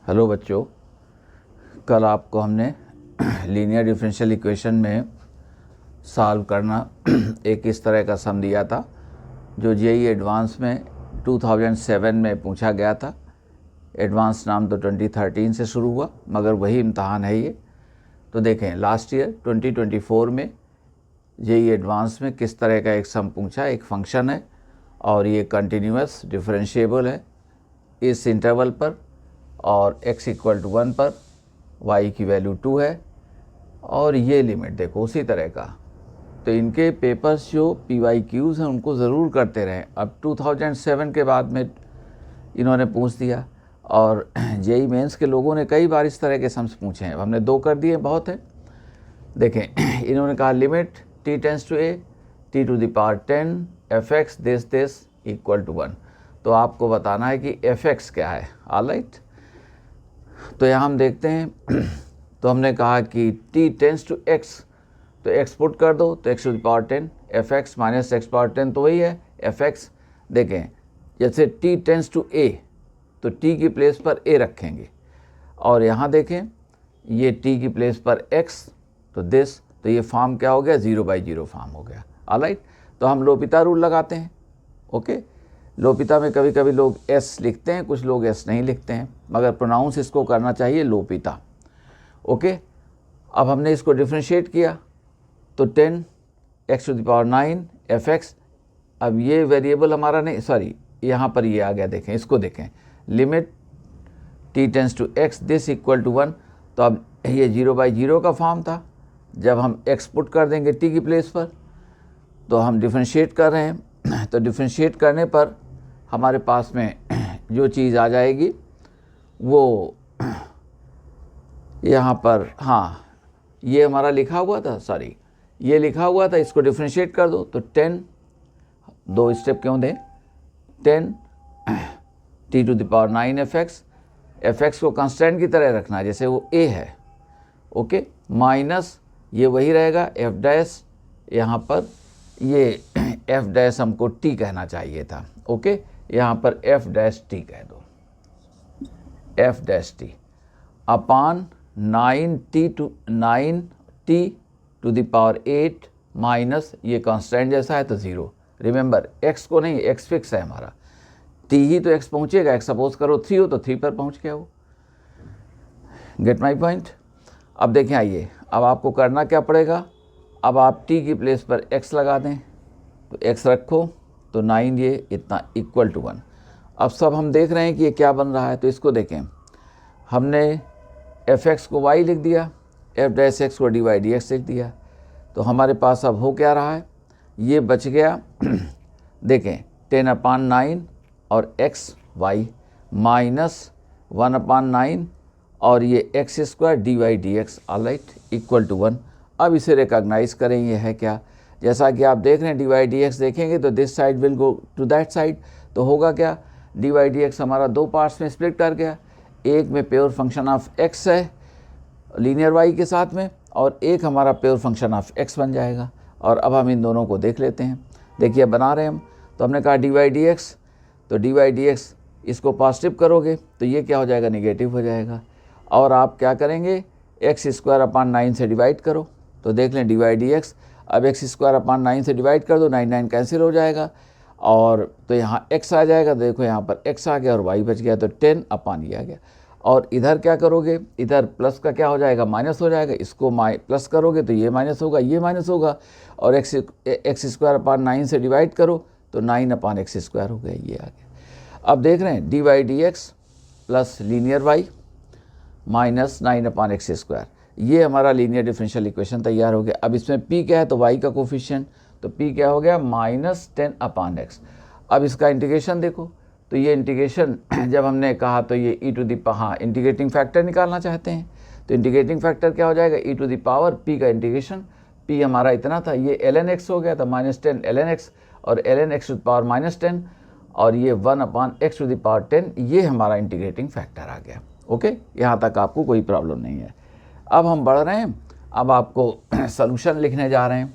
Hello बच्चों, कल आपको हमने लीनियर डिफरेंशियल इक्वेशन में सॉल्व करना एक इस तरह का सम दिया था जो जेईई एडवांस में 2007 में पूछा गया था। एडवांस नाम तो 2013 से शुरू हुआ, मगर वही इम्तहान है ये। तो देखें, लास्ट ईयर 2024 में जेईई एडवांस में किस तरह का एक सम पूछा। एक फंक्शन है और ये कंटिन्यूअस डिफरेंशिएबल है इस इंटरवल पर, और x = 1 पर y की वैल्यू 2 है, और ये लिमिट देखो उसी तरह का। तो इनके पेपर्स जो PYQs हैं उनको ज़रूर करते रहें। अब 2007 के बाद में इन्होंने पूछ दिया, और जेईई मेंस के लोगों ने कई बार इस तरह के सम्स पूछे हैं। हमने 2 कर दिए, बहुत है। देखें, इन्होंने कहा limit t tends to a t⁻10 fx this = 1। तो आपको बताना है कि fx क्या है। ऑलराइट, तो यहाँ हम देखते हैं। तो हमने कहा कि t टेंड्स टू x, तो x पुट कर दो तो x⁻10 fx - x⁻10 तो वही है fx। देखें, जैसे t टेंड्स टू a तो t की प्लेस पर a रखेंगे, और यहाँ देखें ये t की प्लेस पर x तो दिस, तो ये फॉर्म क्या हो गया, 0/0 फॉर्म हो गया। ऑलराइट, तो हम लोपिता रूल लगाते हैं। ओके, लोपिता में कभी कभी लोग s लिखते हैं, कुछ लोग s नहीं लिखते हैं, मगर प्रोनाउंस इसको करना चाहिए लोपिता। ओके, अब हमने इसको डिफ्रेंशिएट किया तो 10 x⁹ fx। अब ये वेरिएबल हमारा नहीं, सॉरी, यहाँ पर ये आ गया। देखें, इसको देखें, limit t tends to x this = 1। तो अब ये 0/0 का फॉर्म था। जब हम x पुट कर देंगे t की प्लेस पर, तो हम डिफ्रेंशिएट कर रहे हैं। तो डिफ्रेंशिएट करने पर हमारे पास में जो चीज़ आ जाएगी वो यहाँ पर, हाँ, ये हमारा लिखा हुआ था, सॉरी, ये लिखा हुआ था। इसको डिफ्रेंशिएट कर दो तो 10, 2 स्टेप क्यों दें, 10 t⁹ fx। fx को कांस्टेंट की तरह रखना है जैसे वो a है। ओके, माइनस ये वही रहेगा f', यहाँ पर ये f' हमको t कहना चाहिए था। ओके, यहाँ पर f' कह दो, f' अपान 9t⁸ माइनस ये कांस्टेंट जैसा है तो 0। रिमेंबर, x को नहीं, x फिक्स है हमारा, t ही तो x पहुँचेगा। x सपोज करो 3 हो तो 3 पर पहुँच गया वो। Gate my point. अब देखें, आइए, अब आपको करना क्या पड़ेगा। अब आप t की प्लेस पर x लगा दें, तो x रखो तो 9 ये इतना = 1। अब सब हम देख रहे हैं कि ये क्या बन रहा है। तो इसको देखें, हमने fx को y लिख दिया, f' को dy/dx लिख दिया। तो हमारे पास अब हो क्या रहा है, ये बच गया देखें 10/9 और xy माइनस 1/9 और ये x² dy/dx। ऑलराइट, = 1। अब इसे रिकॉग्नाइज करें, ये है क्या, जैसा कि आप देख रहे हैं dy/dx देखेंगे तो this side will go to that side. तो होगा क्या, dy/dx हमारा 2 पार्ट्स में स्प्लिट कर गया। एक में प्योर फंक्शन ऑफ x है लीनियर y के साथ में, और एक हमारा प्योर फंक्शन ऑफ x बन जाएगा। और अब हम इन दोनों को देख लेते हैं। देखिए, बना रहे हैं हम। तो हमने कहा dy/dx, तो dy/dx इसको पॉजिटिव करोगे तो ये क्या हो जाएगा, निगेटिव हो जाएगा। और आप क्या करेंगे, x² 9 से डिवाइड करो। तो देख लें dy/dx, अब x² 9 से डिवाइड कर दो, 9 कैंसिल हो जाएगा, और तो यहाँ x आ जाएगा। देखो यहाँ पर x आ गया और y बच गया, तो 10/, ये आ गया। और इधर क्या करोगे, इधर प्लस का क्या हो जाएगा, माइनस हो जाएगा। इसको प्लस करोगे तो ये माइनस होगा, ये माइनस होगा, और x² 9 से डिवाइड करो तो 9/x² हो गया, ये आ गया। अब देख रहे हैं dy/dx plus linear y minus 9/x², ये हमारा लीनियर डिफरेंशियल इक्वेशन तैयार हो गया। अब इसमें p क्या है, तो y का कोफिशिएंट, तो p क्या हो गया, -10/x। अब इसका इंटीग्रेशन देखो, तो ये इंटीग्रेशन जब हमने कहा तो ये हाँ, इंटीग्रेटिंग फैक्टर निकालना चाहते हैं, तो इंटीग्रेटिंग फैक्टर क्या हो जाएगा, p का इंटीग्रेशन, p हमारा इतना था, ये ln x हो गया था, -10 ln x, और ln x⁻ -10, और ये 1/x⁻10, ये हमारा इंटीग्रेटिंग फैक्टर आ गया। ओके, यहाँ तक आपको कोई प्रॉब्लम नहीं है। अब हम बढ़ रहे हैं, अब आपको सॉल्यूशन लिखने जा रहे हैं।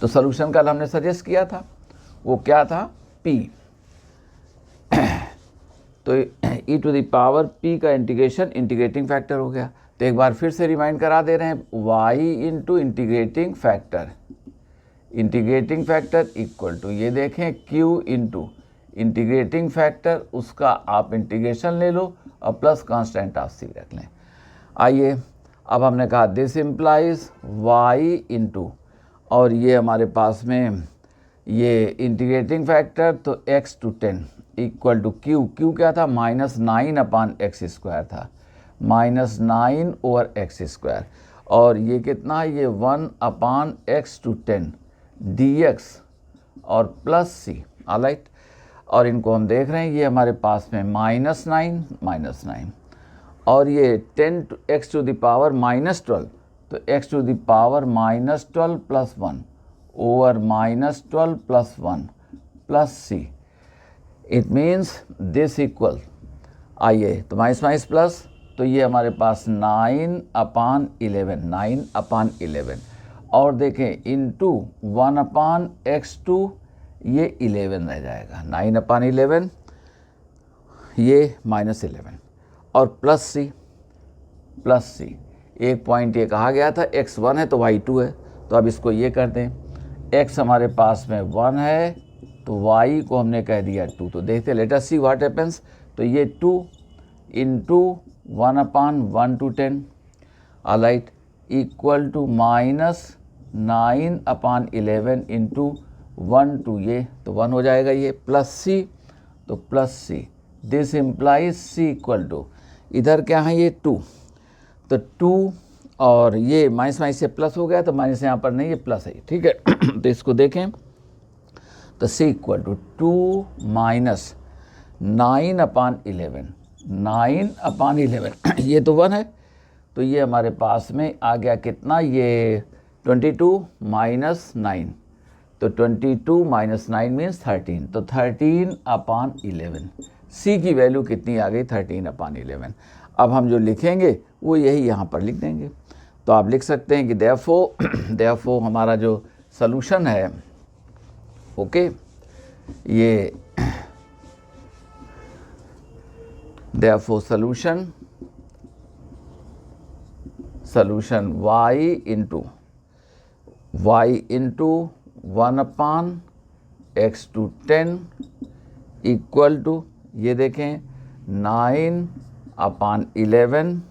तो सॉल्यूशन कल हमने सजेस्ट किया था, वो क्या था, p। तो ई टू द पावर पी का इंटीग्रेशन इंटीग्रेटिंग फैक्टर हो गया। तो एक बार फिर से रिमाइंड करा दे रहे हैं, Y into integrating factor, integrating factor equal to ये देखें क्यू इंटू इंटीग्रेटिंग फैक्टर, उसका आप इंटीग्रेशन ले लो और प्लस कांस्टेंट आप सी रख लें। आइए अब हमने कहा दिस इम्प्लाइज वाई इंटू, और ये हमारे पास में ये इंटीग्रेटिंग फैक्टर तो x to 10 equal to Q, Q क्या था -9/x² था, -9/x², और ये कितना है, ये 1/x टू 10 dx और प्लस सी, ऑलराइट। और इनको हम देख रहे हैं, ये हमारे पास में -9 और ये 10x टू द पावर -12, तो x to the power -12 plus 1 over -12 plus 1 plus C, it means this equal, आइए तो माइनस प्लस, तो ये हमारे पास 9/11 और देखें इंटू 1/x2, ये 11 रह जाएगा, 9/11 ये -11 और प्लस सी, एक पॉइंट ये कहा गया था x1 है तो y2 है, तो अब इसको ये कर दें, x हमारे पास में 1 है तो y को हमने कह दिया 2, तो देखते let us see what happens. तो ये 2 into 1/1 to 10, alright, equal to -9/11 into 1 to ये तो 1 हो जाएगा, ये प्लस सी, तो plus C, this implies C equal to, इधर क्या है ये 2, तो 2 और ये माइनस से प्लस हो गया, तो माइनस यहाँ पर नहीं, ये प्लस है, ठीक है। तो इसको देखें तो सी इक्वल टू 2 माइनस 9/11, 9/11 ये तो 1 है, तो ये हमारे पास में आ गया कितना, ये 22 माइनस 9, तो 22 माइनस 9 मीन्स 13, तो 13/11, सी की वैल्यू कितनी आ गई, 13/11। अब हम जो लिखेंगे वो यही यहाँ पर लिख देंगे, तो आप लिख सकते हैं कि देयरफॉर हमारा जो सॉल्यूशन है, ओके, ये therefore solution y into 1/x to 10 equal to, ये देखें 9/11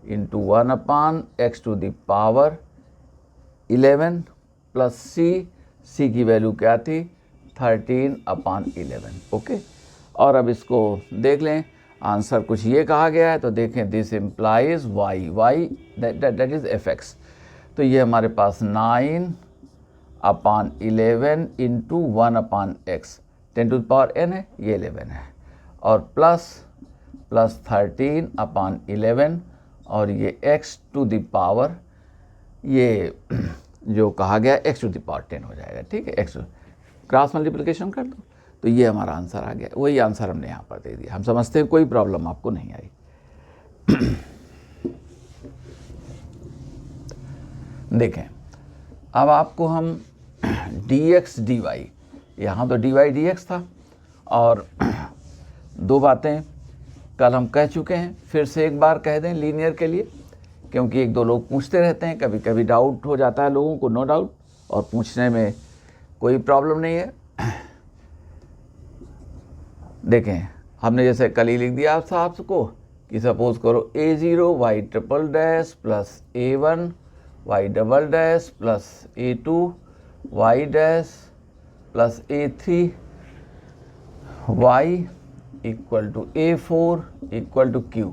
into 1/x to the power 11 plus C की वैल्यू क्या थी, 13/11, ओके। और अब इसको देख लें, आंसर कुछ ये कहा गया है, तो देखें this implies y that is fx, तो ये हमारे पास 9/11 into 1/x, 10 to the power n है, ये 11 है, और प्लस 13/11 और ये x टू द पावर, ये जो कहा गया x टू द पावर 10 हो जाएगा, ठीक है, x क्रॉस मल्टीप्लिकेशन कर दो, तो ये हमारा आंसर आ गया, वही आंसर हमने यहाँ पर दे दिया। हम समझते हैं कोई प्रॉब्लम आपको नहीं आई। देखें अब आपको हम dx dy, यहाँ तो dy dx था, और दो बातें कल हम कह चुके हैं, फिर से एक बार कह दें लीनियर के लिए, क्योंकि एक दो लोग पूछते रहते हैं, कभी कभी डाउट हो जाता है लोगों को, नो डाउट, और पूछने में कोई प्रॉब्लम नहीं है। देखें हमने जैसे कल ही लिख दिया आप साहब को कि सपोज करो a0 y triple dash plus a1 y double dash plus a2 y dash plus a3 y equal to a4 equal to q।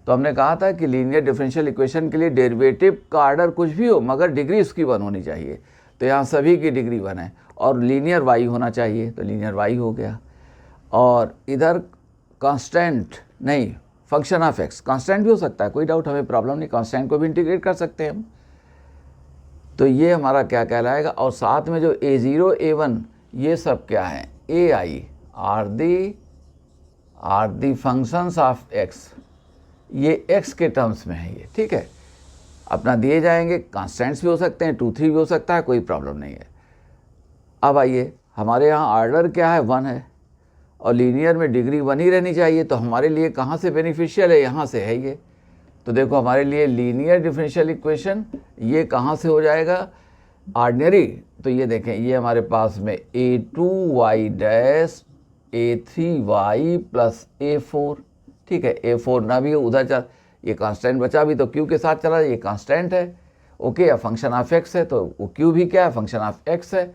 तो हमने कहा था कि लीनियर डिफरेंशियल इक्वेशन के लिए डेरिवेटिव का ऑर्डर कुछ भी हो मगर डिग्री उसकी 1 होनी चाहिए, तो यहाँ सभी की डिग्री 1 है, और लीनियर y होना चाहिए, तो लीनियर y हो गया। और इधर कांस्टेंट नहीं, फंक्शन ऑफ x, कांस्टेंट भी हो सकता है, कोई डाउट, हमें प्रॉब्लम नहीं, कांस्टेंट को भी इंटीग्रेट कर सकते हैं हम, तो ये हमारा क्या कहलाएगा। और साथ में जो a0 a1 ये सब क्या है, ai are the functions of x, ये x के टर्म्स में है ये, ठीक है, अपना दिए जाएंगे, कांस्टेंट्स भी हो सकते हैं, 2 3 भी हो सकता है, कोई प्रॉब्लम नहीं है। अब आइए हमारे यहाँ ऑर्डर क्या है, 1 है, और लीनियर में डिग्री बनी रहनी चाहिए, तो हमारे लिए कहाँ से बेनिफिशियल है, यहाँ से है ये। तो देखो हमारे लिए लीनियर डिफरेंशियल इक्वेशन ये कहाँ से हो जाएगा, ऑर्डिनरी। तो ये देखें, ये हमारे पास में a2y dash a3y plus a4, ठीक है। a4 ना भी हो, उधर चल, ये कांस्टेंट बचा भी तो q के साथ चला, ये कांस्टेंट है, ओके, या फंक्शन ऑफ x है, तो वो q भी क्या है, फंक्शन ऑफ x है।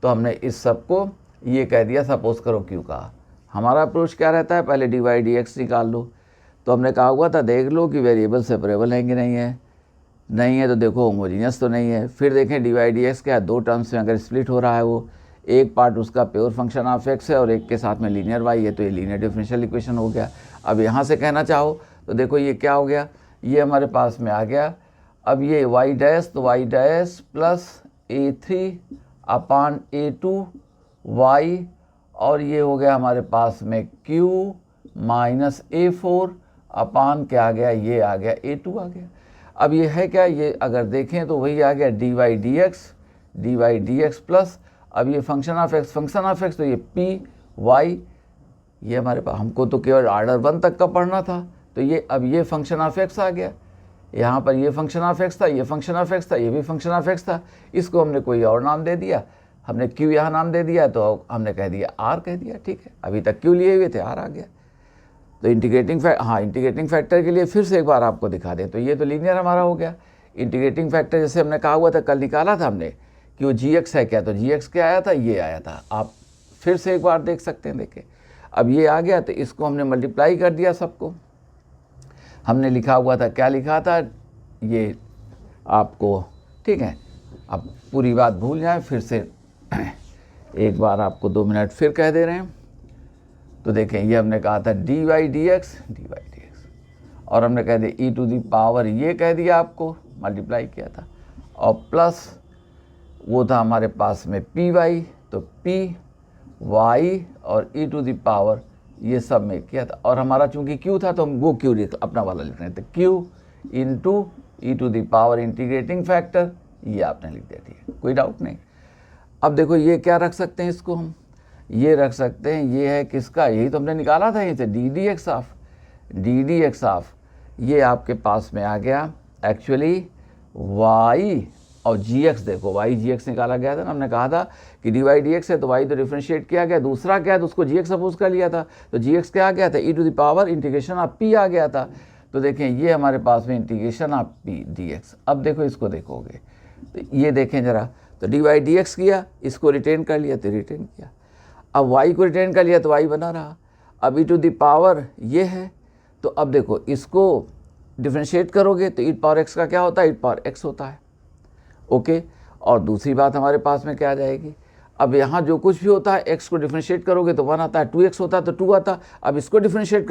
तो हमने इस सब को ये कह दिया, सपोज करो q का। हमारा अप्रोच क्या रहता है, पहले dy dx निकाल लो। तो हमने कहा हुआ था देख लो कि वेरिएबल सेपरेबल है कि नहीं है, नहीं है तो देखो होमोजीनियस तो नहीं है। फिर देखें dy dx क्या है, दो टर्म्स में अगर स्प्लिट हो रहा है, वो एक पार्ट उसका प्योर फंक्शन ऑफ x है और एक के साथ में लीनियर y है, तो ये लीनियर डिफरेंशियल इक्वेशन हो गया। अब यहाँ से कहना चाहो तो देखो ये क्या हो गया, ये हमारे पास में आ गया। अब ये y डैश, तो y डैश प्लस a3 अपान a2 y, और ये हो गया हमारे पास में q माइनस a4 अपान क्या आ गया, ये आ गया a2 आ गया। अब ये है क्या, ये अगर देखें तो वही आ गया dy dx प्लस, अब ये फंक्शन ऑफ x, तो ये p y, ये हमारे पास, हमको तो केवल ऑर्डर 1 तक का पढ़ना था, तो ये अब ये फंक्शन ऑफ x आ गया। यहाँ पर ये फंक्शन ऑफ x था, ये फंक्शन ऑफ x था, ये भी फंक्शन ऑफ x था, इसको हमने कोई और नाम दे दिया, हमने q यहाँ नाम दे दिया, तो हमने कह दिया r कह दिया, ठीक है। अभी तक q लिए हुए थे, r आ गया। तो इंटीग्रेटिंग इंटीग्रेटिंग फैक्टर के लिए फिर से एक बार आपको दिखा दें, तो ये तो लीनियर हमारा हो गया। इंटीग्रेटिंग फैक्टर जैसे हमने कहा हुआ था, कल निकाला था हमने कि वो gx है क्या, तो gx क्या आया था, ये आया था। आप फिर से एक बार देख सकते हैं, देखें अब ये आ गया, तो इसको हमने मल्टीप्लाई कर दिया सबको। हमने लिखा हुआ था, क्या लिखा था ये आपको, ठीक है। अब पूरी बात भूल जाए, फिर से एक बार आपको 2 मिनट फिर कह दे रहे हैं। तो देखें, ये हमने कहा था dy dx, और हमने कह दिया e टू दी पावर, ये कह दिया आपको, मल्टीप्लाई किया था, और प्लस वो था हमारे पास में py, तो p y और e टू दी पावर, ये सब में किया था। और हमारा चूंकि q था तो हम वो q अपना वाला लिख रहे थे, q into e to the power integrating factor, ये आपने लिख दिया, ठीक है, कोई डाउट नहीं। अब देखो ये क्या रख सकते हैं, इसको हम ये रख सकते हैं, ये है किसका, यही तो हमने निकाला था यहीं से, डी डी एक्स ऑफ, ये आपके पास में आ गया एक्चुअली y और gx। देखो y gx निकाला गया था ना, हमने कहा था कि dy dx है तो y तो डिफरेंशिएट किया गया, दूसरा क्या है तो उसको gx सपोज कर लिया था, तो gx क्या आ गया था, e to the power integration of p आ गया था। तो देखें ये हमारे पास में इंटीग्रेशन ऑफ p dx। अब देखो इसको देखोगे तो ये देखें ज़रा, तो dy dx किया, इसको रिटेन कर लिया तो रिटेन किया, अब y को रिटेन कर लिया तो y बना रहा। अब e टू द पावर ये है, तो अब देखो इसको डिफरेंशिएट करोगे तो e पावर x का क्या होता है, e पावर x होता है, ओके। और दूसरी बात हमारे पास में क्या आ जाएगी, अब यहाँ जो कुछ भी होता है x को डिफरेंशिएट करोगे तो 1 आता है, 2x होता है तो 2 आता। अब इसको डिफरेंशिएट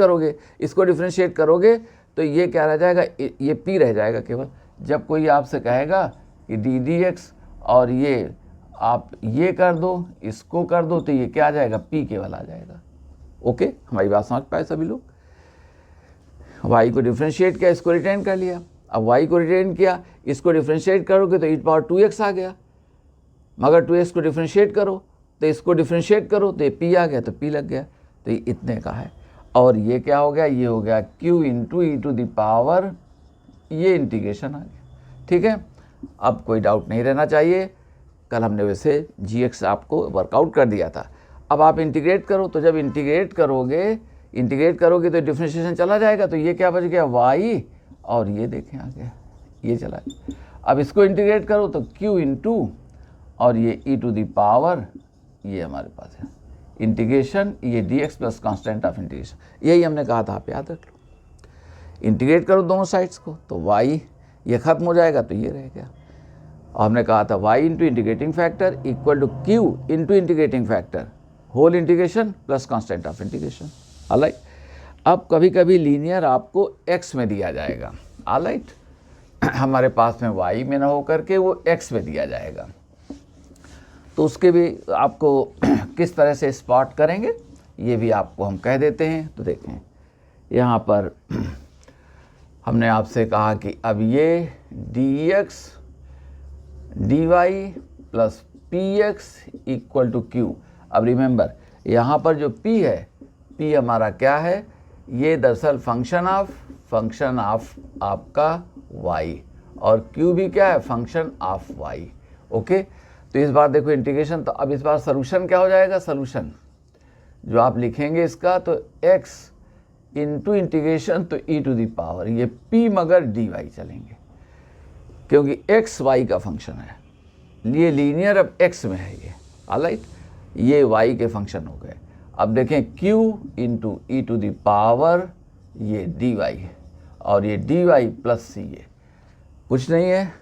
करोगे तो ये क्या रह जाएगा, ये p रह जाएगा केवल। जब कोई आपसे कहेगा कि ddx और ये आप ये कर दो, इसको कर दो, तो ये क्या आ जाएगा, p केवल आ जाएगा, ओके। हमारी बात समझ पाए सभी लोग। y को डिफरेंशिएट किया, इसको रिटेन कर लिया, अब y को रिटेन किया, इसको डिफरेंशिएट करोगे तो e पावर 2x आ गया, मगर 2x को डिफरेंशिएट करो तो इसको डिफरेंशिएट करो तो ये p आ गया, तो p लग गया, तो ये इतने का है। और ये क्या हो गया, ये हो गया q into e to the power, ये इंटीग्रेशन आ गया, ठीक है। अब कोई डाउट नहीं रहना चाहिए, कल हमने वैसे gx आपको वर्कआउट कर दिया था। अब आप इंटीग्रेट करो, तो जब इंटीग्रेट करोगे तो डिफरेंशिएशन चला जाएगा, तो ये क्या बच गया, y, और ये देखें आ गया, ये चला गया। अब इसको इंटीग्रेट करो तो q इंटू और ये e टू दी पावर, ये हमारे पास है इंटीग्रेशन, ये dx plus constant of integration, यही हमने कहा था, आप याद रख लो। इंटीग्रेट करो दोनों साइड्स को तो y ये खत्म हो जाएगा, तो ये रह गया। और हमने कहा था y into integrating factor equal to q into integrating factor whole integration plus constant of integration, alright. अब कभी कभी लीनियर आपको x में दिया जाएगा, ऑलराइट, हमारे पास में y में ना हो करके वो x में दिया जाएगा, तो उसके भी आपको किस तरह से स्पॉट करेंगे ये भी आपको हम कह देते हैं। तो देखें यहाँ पर हमने आपसे कहा कि अब ये dx dy plus px equal to q। अब रिमेंबर यहाँ पर जो p है p हमारा क्या है, ये दरअसल फंक्शन ऑफ आपका y, और q भी क्या है, फंक्शन ऑफ y। ओके, तो इस बार देखो इंटीग्रेशन, तो अब इस बार सोल्यूशन क्या हो जाएगा, सोल्यूशन जो आप लिखेंगे इसका, तो x इंटू इंटीग्रेशन तो e टू द पावर, ये p मगर dy चलेंगे, क्योंकि x y का फंक्शन है, ये लीनियर अब x में है, ये ऑलराइट, ये y के फंक्शन हो गए। अब देखें q into e to the power ये dy, और ये dy प्लस c, ये कुछ नहीं है,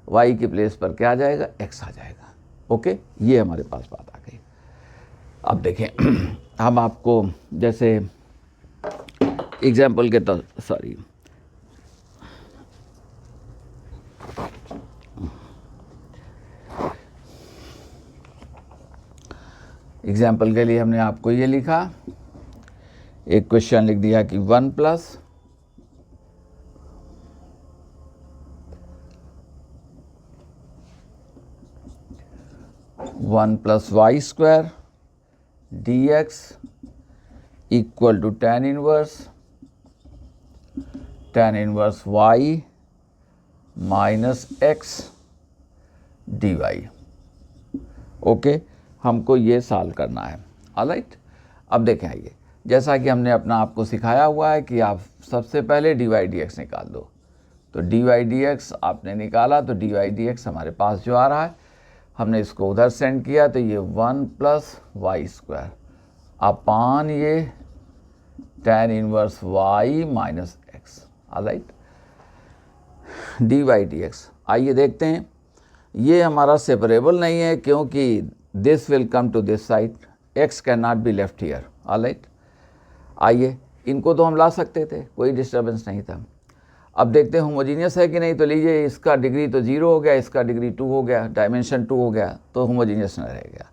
y के प्लेस पर क्या आ जाएगा, x आ जाएगा। ओके, ये हमारे पास बात आ गई। अब देखें हम आपको जैसे एग्जाम्पल के तो सॉरी एग्जाम्पल के लिए हमने आपको ये लिखा, एक क्वेश्चन लिख दिया कि 1 plus y square dx equal to tan inverse y minus x dy। Okay, हमको ये सॉल्व करना है, ऑलराइट। अब देखें, आइए, जैसा कि हमने अपना आपको सिखाया हुआ है कि आप सबसे पहले dy dx निकाल दो, तो dy dx आपने निकाला, तो dy dx हमारे पास जो आ रहा है, हमने इसको उधर सेंड किया, तो ये 1 प्लस वाई स्क्वायर अपान ये tan inverse y minus x, alright, dy dx। आइए देखते हैं, ये हमारा सेपरेबल नहीं है, क्योंकि this will come to this side, x can not be left here, alright. आइए, इनको तो हम ला सकते थे, कोई डिस्टर्बेंस नहीं था। अब देखते हैं होमोजीनियस है कि नहीं, तो लीजिए इसका डिग्री तो 0 हो गया, इसका डिग्री 2 हो गया, डायमेंशन 2 हो गया, तो होमोजीनियस न रह गया।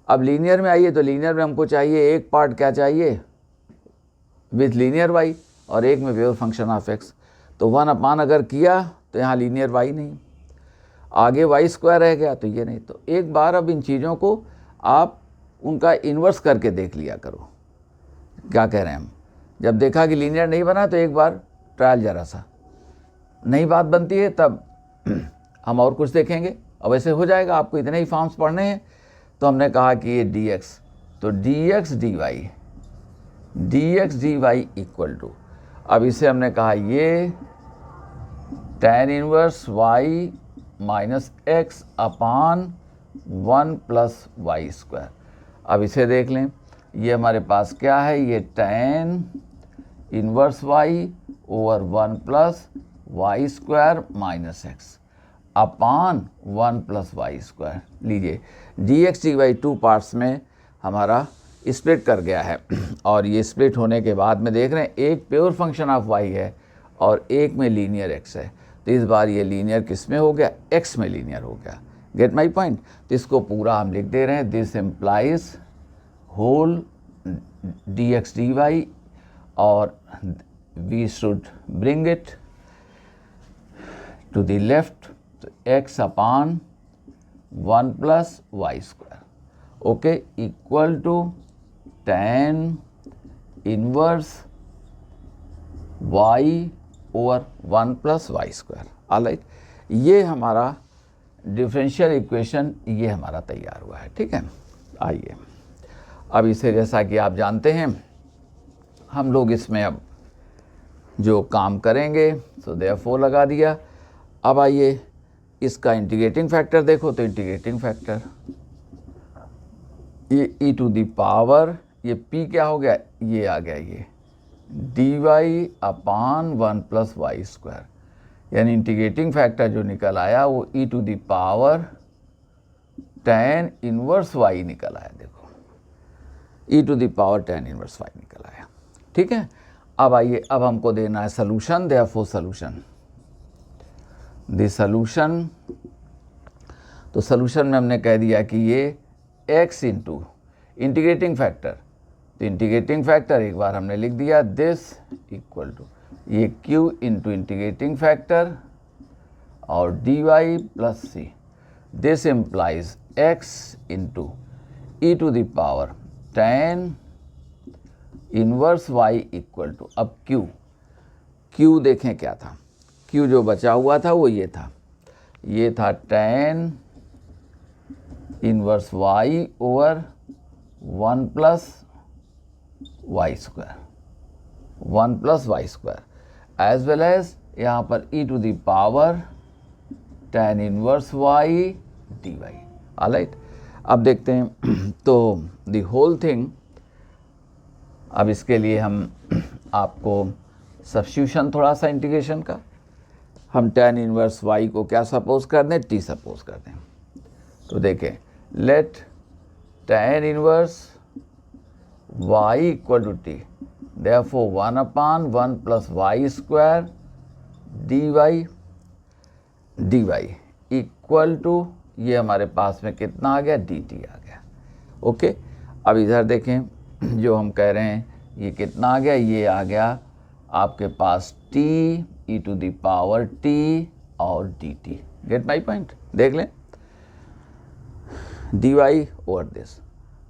अब लीनियर में आइए, तो लीनियर में हमको चाहिए एक पार्ट क्या चाहिए, विथ लीनियर y, और एक में प्योर फंक्शन ऑफ x। तो 1 अपान अगर किया तो यहाँ लीनियर y नहीं, आगे वाई स्क्वायर रह गया, तो ये नहीं। तो एक बार अब इन चीज़ों को आप उनका इन्वर्स करके देख लिया करो, क्या कह रहे हैं हम। जब देखा कि लीनियर नहीं बना, तो एक बार ट्रायल जरा सा, नहीं बात बनती है तब हम और कुछ देखेंगे, अब ऐसे हो जाएगा। आपको इतने ही फॉर्म्स पढ़ने हैं, तो हमने कहा कि ये dx, तो dx dy इक्वल टू, अब इसे हमने कहा ये tan inverse y minus x upon 1 plus y square. अब इसे देख लें, ये हमारे पास क्या है, ये tan inverse y over 1 plus y square minus x upon 1 plus y square. लीजिए dx dy 2 पार्ट्स में हमारा स्प्लिट कर गया है, और ये स्प्लिट होने के बाद में देख रहे हैं एक प्योर फंक्शन ऑफ y है और एक में लीनियर x है। तो इस बार ये लीनियर किस में हो गया, x में लीनियर हो गया। Get my point. तो इसको पूरा हम लिख दे रहे हैं, this implies whole dx dy, और we should bring it to the left, तो x upon 1 plus y square, okay, equal to tan inverse y over 1 plus y square, alright. ये हमारा डिफरेंशियल इक्वेशन ये हमारा तैयार हुआ है, ठीक है। आइए, अब इसे जैसा कि आप जानते हैं, हम लोग इसमें अब जो काम करेंगे, तो देयरफॉर लगा दिया। अब आइए इसका इंटीग्रेटिंग फैक्टर देखो, तो इंटीग्रेटिंग फैक्टर ये e टू द पावर, ये p क्या हो गया, ये आ गया ये dy upon 1 plus y square, यानी इंटीग्रेटिंग फैक्टर जो निकल आया वो e to the power tan inverse y निकल आया। देखो e to the power tan inverse y निकल आया, ठीक है। अब आइए, अब हमको देना है solution, therefore solution, the solution. तो सॉल्यूशन में हमने कह दिया कि ये x इंटू इंटीग्रेटिंग फैक्टर, तो इंटीग्रेटिंग फैक्टर एक बार हमने लिख दिया, दिस इक्वल टू ये q इंटू इंटीग्रेटिंग फैक्टर और dy plus c, this implies x into e to the power tan inverse y equal to, अब q देखें क्या था, q जो बचा हुआ था वो ये था tan inverse y over 1 plus y square as well as यहाँ पर e to the power tan inverse y dy। Alright, अब देखते हैं तो द होल थिंग, अब इसके लिए हम आपको सब्स्टिट्यूशन थोड़ा सा इंटीग्रेशन का, हम tan इन्वर्स y को क्या सपोज कर दें, t सपोज कर दें। तो देखें, let tan inverse y equal to t, therefore 1/1 plus y square dy equal to, ये हमारे पास में कितना आ गया, dt आ गया। ओके, अब इधर देखें, जो हम कह रहे हैं ये कितना आ गया, ये आ गया आपके पास t e to the power t और dt। गेट माई पॉइंट, देख लें, dy ओवर दिस,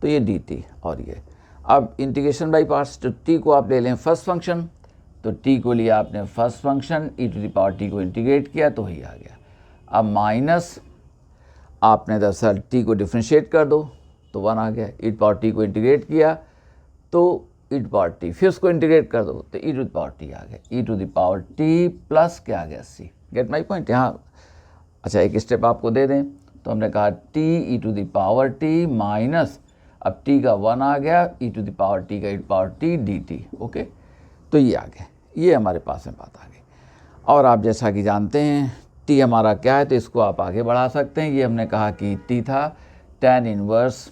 तो ये dt और ये। अब इंटीग्रेशन बाई पार्ट्स, तो t को आप ले लें फर्स्ट फंक्शन, तो t को लिया आपने first function, e to the power t को इंटीग्रेट किया तो ही आ गया। अब माइनस आपने दरअसल t को डिफ्रेंशिएट कर दो तो 1 आ गया, e टू पावर t को इंटीग्रेट किया तो e टू पावर t, फिर उसको इंटीग्रेट कर दो तो e to the power t आ गया, e to the power t plus क्या आ गया, c। Get my point. यहाँ अच्छा एक स्टेप आपको दे दें, तो हमने कहा t e to the power t minus, अब t का 1 आ गया, e to the power t का e to power t dt। Okay, तो ये आ गया, ये हमारे पास में बात आ गई। और आप जैसा कि जानते हैं t हमारा क्या है, तो इसको आप आगे बढ़ा सकते हैं। ये हमने कहा कि t था tan इन्वर्स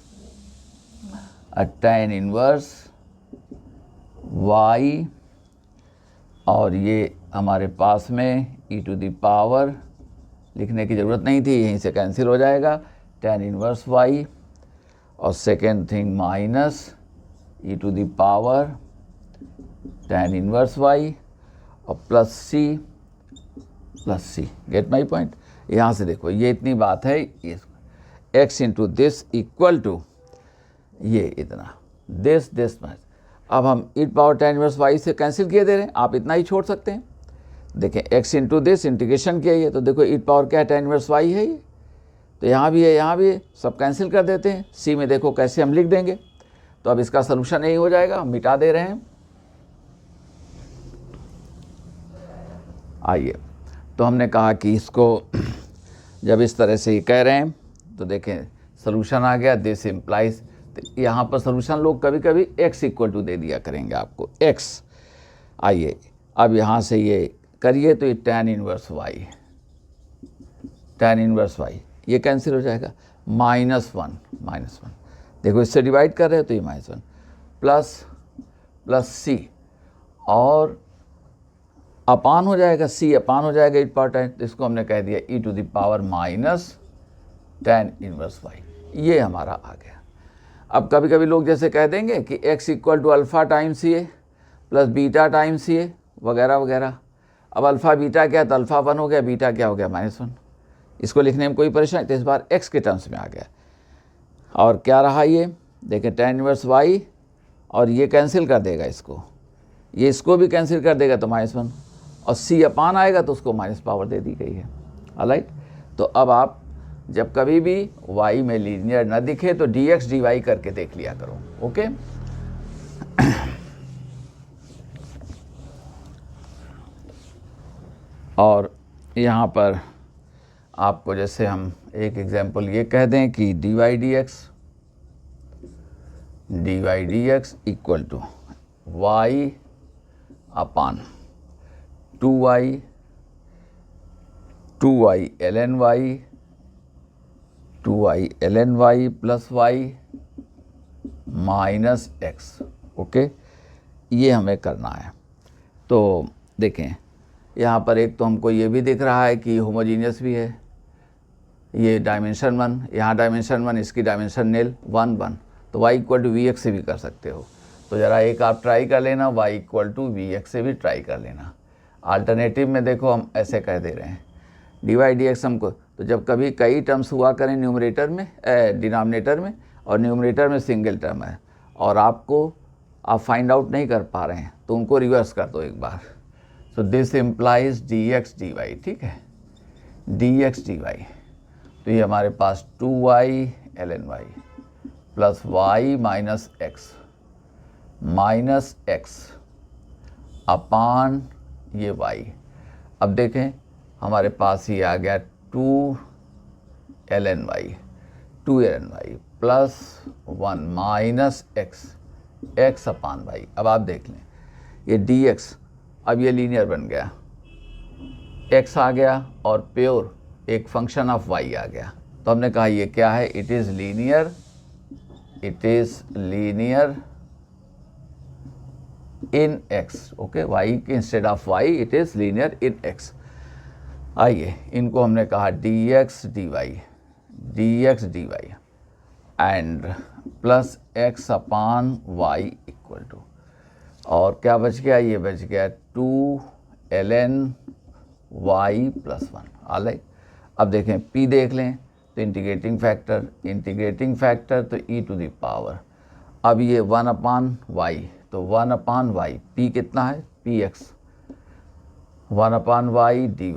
y, और ये हमारे पास में e टू द पावर, लिखने की ज़रूरत नहीं थी, यहीं से कैंसिल हो जाएगा, tan इन्वर्स y, और second thing minus e to the power tan inverse y और plus c। Get my point. यहाँ से देखो, ये इतनी बात है, ये x into this equal to ये इतना, दिस मच। अब हम e power tan inverse y से कैंसिल किए दे रहे हैं, आप इतना ही छोड़ सकते हैं। देखें, x इंटू दिस इंटीग्रेशन किया, ये तो देखो e पावर क्या है, tan इन्वर्स y है ये, तो यहाँ भी है, यहाँ भी है, सब कैंसिल कर देते हैं। c में देखो कैसे हम लिख देंगे, तो अब इसका सलूशन यही हो जाएगा, हम मिटा दे रहे हैं। आइए, तो हमने कहा कि इसको जब इस तरह से ये कह रहे हैं तो देखें सलूशन आ गया, दिस इम्प्लाइज, तो यहाँ पर सलूशन लोग कभी कभी x इक्वल टू दे दिया करेंगे आपको, x। आइए अब यहाँ से ये करिए, तो ये tan इन्वर्स y, ये कैंसिल हो जाएगा, -1, देखो इससे डिवाइड कर रहे हो तो ये -1 प्लस c, और अपान हो जाएगा, c अपान हो जाएगा e पावर tan, तो इसको हमने कह दिया e to the power minus tan inverse y, ये हमारा आ गया। अब कभी कभी लोग जैसे कह देंगे कि x equal to alpha times ये प्लस बीटा टाइम्स ये वगैरह वगैरह। अब अल्फ़ा बीटा क्या, तो अल्फ़ा 1 हो गया, बीटा क्या हो गया, -1। इसको लिखने में कोई परेशानी, तो इस बार x के टर्म्स में आ गया। और क्या रहा ये, देखें tan इन्वर्स y, और ये कैंसिल कर देगा इसको, ये इसको भी कैंसिल कर देगा तो -1, और c अपान आएगा तो उसको माइनस पावर दे दी गई है। ऑलराइट, तो अब आप जब कभी भी y में लीनियर न दिखे तो dx dy करके देख लिया करो। ओके, और यहाँ पर आपको जैसे हम एक एग्जांपल ये कह दें कि dy dx equal to y upon 2y ln y plus y minus x। Okay, ये हमें करना है। तो देखें यहाँ पर एक तो हमको ये भी दिख रहा है कि होमोजीनियस भी है, ये डायमेंशन 1, यहाँ डायमेंशन 1, इसकी डायमेंशन 1, तो y equal to v x से भी कर सकते हो। तो ज़रा एक आप ट्राई कर लेना, y equal to v x से भी ट्राई कर लेना। अल्टरनेटिव में देखो हम ऐसे कह दे रहे हैं dy dx हमको, तो जब कभी कई टर्म्स हुआ करें न्यूमरेटर में डिनोमिनेटर में, और न्यूमरेटर में सिंगल टर्म है, और आपको आप फाइंड आउट नहीं कर पा रहे हैं तो उनको रिवर्स कर दो एक बार। So this implies dx dy, ठीक है, dx dy। तो ये हमारे पास 2y ln y plus y minus x upon ये y। अब देखें हमारे पास ये आ गया 2 ln y plus 1 minus x upon y। अब आप देख लें ये dx, अब ये लीनियर बन गया, x आ गया और प्योर एक फंक्शन ऑफ y आ गया। तो हमने कहा ये क्या है, it is linear in x। Okay, y के instead of y it is linear in x। आइए इनको हमने कहा dx dy and plus x upon y equal to, और क्या बच गया, ये बच गया 2 ln y प्लस 1। ऑलराइट, अब देखें p देख लें तो इंटीग्रेटिंग फैक्टर तो e टू द पावर। अब ये 1 अपान y, तो 1 अपान y, p कितना है px, 1 अपान y dy,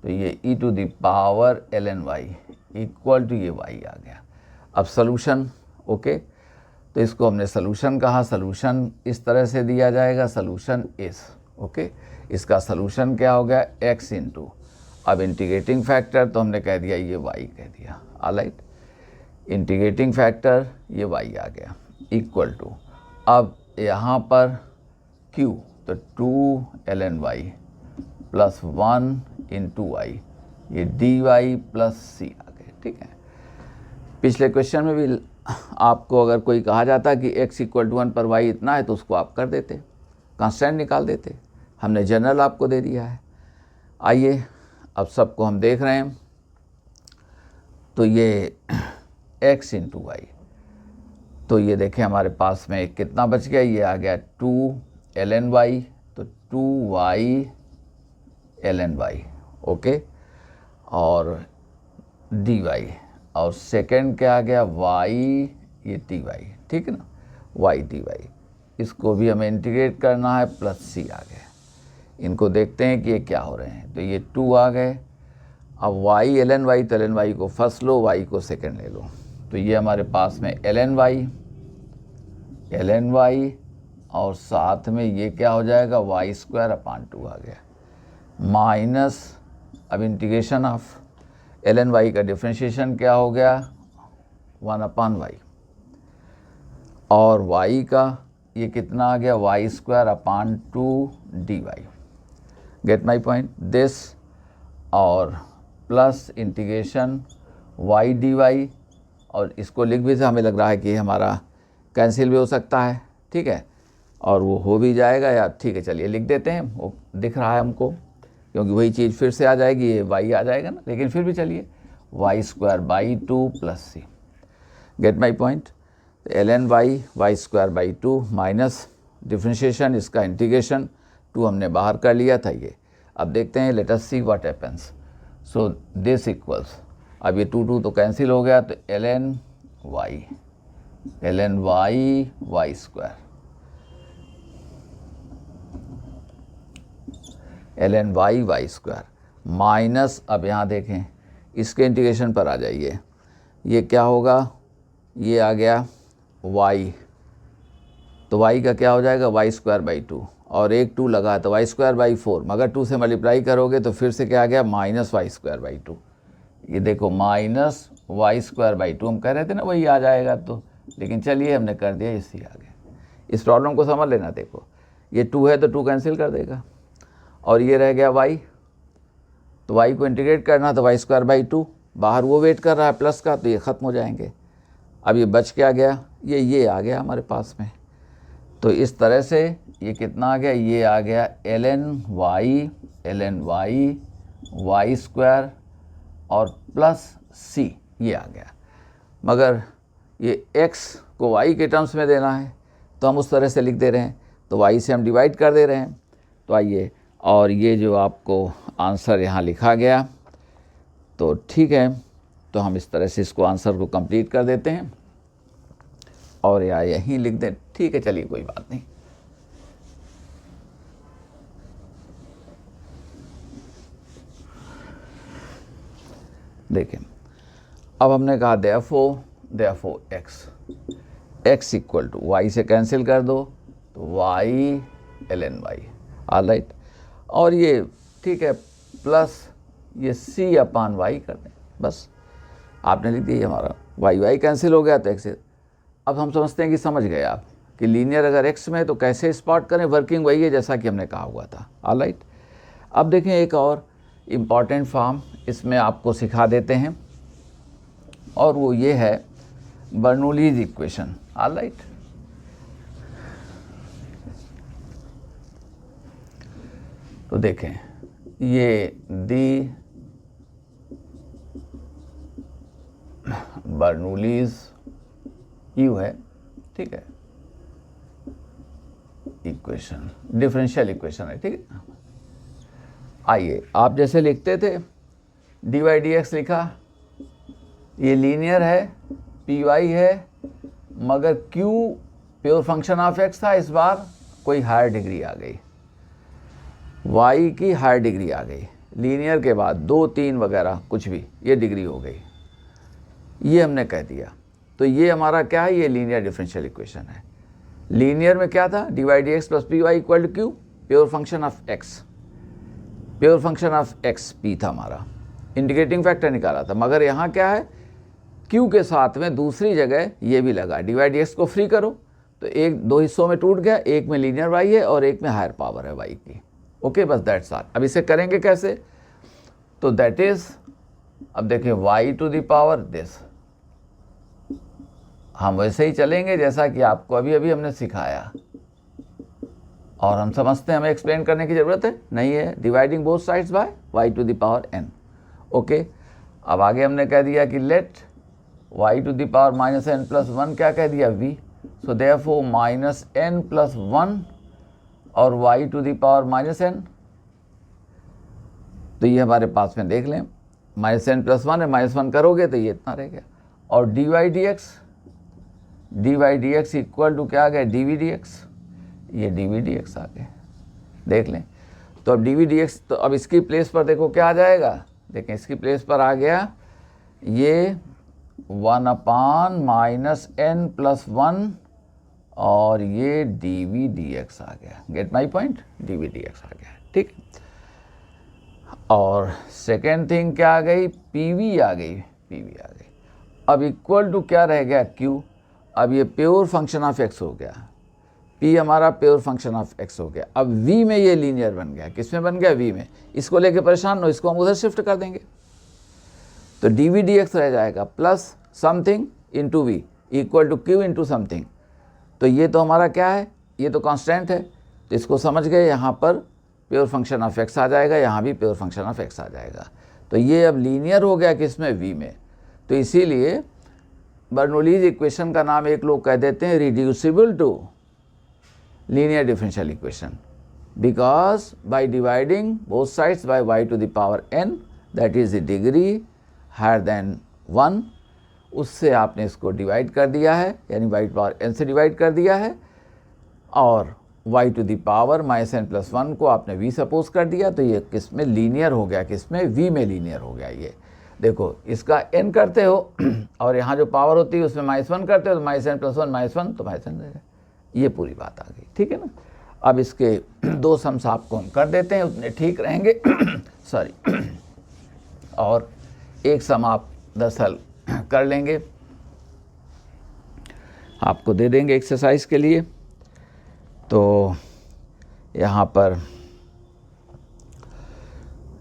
तो ये e to the power ln y equal to ये y आ गया। अब सोल्यूशन, ओके, तो इसको हमने सोल्यूशन कहा। सोल्यूशन इस तरह से दिया जाएगा, सोल्यूशन इस, ओके, इसका सोल्यूशन क्या हो गया x इंटू, अब इंटीग्रेटिंग फैक्टर तो हमने कह दिया ये y कह दिया। ऑलराइट, इंटीग्रेटिंग फैक्टर ये y आ गया इक्वल टू, अब यहाँ पर q तो 2 ln y plus 1 into y, ये dy प्लस c आ गए। ठीक है, पिछले क्वेश्चन में भी आपको अगर कोई कहा जाता कि x इक्वल टू 1 पर y इतना है तो उसको आप कर देते, कांस्टेंट निकाल देते। हमने जनरल आपको दे दिया है। आइए अब सबको हम देख रहे हैं, तो ये x इंटू वाई, तो ये देखें हमारे पास में कितना बच गया, ये आ गया 2 ln y, तो 2y ln y, ओके, और dy, और सेकंड क्या आ गया y, ये dy, ठीक है ना, y dy, इसको भी हमें इंटीग्रेट करना है, प्लस c आ गया। इनको देखते हैं कि ये क्या हो रहे हैं, तो ये 2 आ गए। अब y ln y, तो ln y को फर्स्ट लो, y को सेकंड ले लो, तो ये हमारे पास में ln y और साथ में ये क्या हो जाएगा y² अपान 2 आ गया, माइनस, अब इंटीग्रेशन ऑफ ln y का डिफ्रेंशिएशन क्या हो गया 1 अपान y, और y का ये कितना आ गया y² upon 2 dy। Gate my point, this, और प्लस इंटीग्रेशन y dy, और इसको लिख भी से हमें लग रहा है कि हमारा कैंसिल भी हो सकता है, ठीक है, और वो हो भी जाएगा, या ठीक है चलिए लिख देते हैं, वो दिख रहा है हमको, क्योंकि वही चीज़ फिर से आ जाएगी, ये y आ जाएगा ना, लेकिन फिर भी चलिए y² 2 plus c। Get my point, ln y² 2 minus differentiation, इसका इंटीग्रेशन 2 हमने बाहर कर लिया था ये। अब देखते हैं, late us see what happens. So this equals, अब ये 2 2 तो कैंसिल हो गया, तो ln y y², ln y² minus, अब यहाँ देखें इसके इंटीग्रेशन पर आ जाइए, ये क्या होगा, ये आ गया y, तो y का क्या हो जाएगा y² 2, और एक 2 लगा तो y² 4, मगर 2 से मल्टीप्लाई करोगे तो फिर से क्या आ गया माइनस y² 2। ये देखो माइनस y² 2, हम कह रहे थे ना वही आ जाएगा, तो लेकिन चलिए हमने कर दिया, इसी आ गया। इस प्रॉब्लम को समझ लेना, देखो ये 2 है तो 2 कैंसिल कर देगा, और ये रह गया y, तो y को इंटीग्रेट करना, तो y² 2, बाहर वो वेट कर रहा है प्लस का, तो ये ख़त्म हो जाएंगे। अब ये बच क्या गया, ये आ गया हमारे पास में, तो इस तरह से ये कितना आ गया, ये आ गया ln y y² और प्लस c, ये आ गया। मगर ये x को y के टर्म्स में देना है तो हम उस तरह से लिख दे रहे हैं, तो y से हम डिवाइड कर दे रहे हैं। तो आइए, और ये जो आपको आंसर यहाँ लिखा गया, तो ठीक है, तो हम इस तरह से इसको आंसर को कंप्लीट कर देते हैं, और या यहीं लिख दें, ठीक। ठीक है, चलिए कोई बात नहीं। देखें, अब हमने कहा therefore x equal to y से कैंसिल कर दो तो y ln y, ऑलराइट। और ये ठीक है प्लस ये c अपान y कर दें, बस आपने लिख दिया हमारा y कैंसिल हो गया तो x। अब हम समझते हैं कि समझ गए आप कि लीनियर अगर x में है तो कैसे स्पॉट करें, वर्किंग वही है जैसा कि हमने कहा हुआ था, ऑलराइट। अब देखें एक और इम्पॉर्टेंट फॉर्म इसमें आपको सिखा देते हैं और वो ये है बर्नौलीज इक्वेशन, ऑलराइट। तो देखें ये दी बर्नौलीज यू है, ठीक है, इक्वेशन डिफरेंशियल इक्वेशन है, ठीक है। आइए आप जैसे लिखते थे dy dx लिखा, ये लीनियर है, पी वाई है, मगर q pure function of x था, इस बार कोई हायर डिग्री आ गई, y की हायर डिग्री आ गई, लीनियर के बाद 2, 3 वगैरह कुछ भी ये डिग्री हो गई, ये हमने कह दिया। तो ये हमारा क्या है, ये लीनियर डिफरेंशियल इक्वेशन है। लीनियर में क्या था, dy dx plus p y equal to q, pure function of x, pure function of x p था हमारा, इंटीग्रेटिंग फैक्टर निकाला था। मगर यहाँ क्या है, q के साथ में दूसरी जगह ये भी लगा, dy dx को फ्री करो तो एक 2 हिस्सों में टूट गया, एक में लीनियर y है और एक में हायर पावर है y की, ओके, बस दैट्स ऑल। अब इसे करेंगे कैसे, तो दैट इज, अब देखिए y to the power this, हम वैसे ही चलेंगे जैसा कि आपको अभी अभी हमने सिखाया और हम समझते हैं, हमें एक्सप्लेन करने की ज़रूरत है नहीं है। Dividing both sides by y to the power n, okay. अब आगे हमने कह दिया कि let y to the power minus n plus 1 क्या कह दिया v, so therefore minus n plus 1 और y to the power minus n, तो ये हमारे पास में देख लें माइनस n प्लस 1 है, माइनस 1 करोगे तो ये इतना रह गया। और dy dx इक्वल टू क्या आ गया, dv dx, ये dv dx आ गए, देख लें। तो अब dv dx, तो अब इसकी प्लेस पर देखो क्या आ जाएगा, देखें इसकी प्लेस पर आ गया ये 1 अपान माइनस n प्लस 1 और ये dv dx आ गया, get my point, dv dx आ गया, ठीक। और सेकेंड थिंग क्या आ गई, pv आ गई, pv आ गई। अब इक्वल टू क्या रह गया, q, अब ये प्योर फंक्शन ऑफ x हो गया, p हमारा प्योर फंक्शन ऑफ x हो गया। अब v में ये लीनियर बन गया, किस में बन गया, v में। इसको लेके परेशान हो, इसको हम उधर शिफ्ट कर देंगे तो dv dx रह जाएगा plus something into v equal to q into something. तो ये तो हमारा क्या है, ये तो कांस्टेंट है, तो इसको समझ गए, यहाँ पर प्योर फंक्शन ऑफ x आ जाएगा, यहाँ भी प्योर फंक्शन ऑफ x आ जाएगा। तो ये अब लीनियर हो गया किस में, v में। तो इसीलिए बर्नौलीज इक्वेशन का नाम एक लोग कह देते हैं reducible to linear differential equation, because by dividing both sides by y to the power n, that is the degree higher than 1, उससे आपने इसको डिवाइड कर दिया है, यानी y टू पावर n से डिवाइड कर दिया है, और y to the power minus n plus 1 को आपने v सपोज कर दिया, तो ये किस में लीनियर हो गया, किस में, v में लीनियर हो गया। ये देखो इसका n करते हो और यहाँ जो पावर होती है उसमें माइनस 1 करते हो, तो माइनस n प्लस 1 माइनस 1 तो माइनस n रहेगा, ये पूरी बात आ गई, ठीक है ना। अब इसके 2 सम्स आपको हम कर देते हैं, उतने ठीक रहेंगे सॉरी, और एक सम आप दरअसल कर लेंगे, आपको दे देंगे एक्सरसाइज के लिए। तो यहाँ पर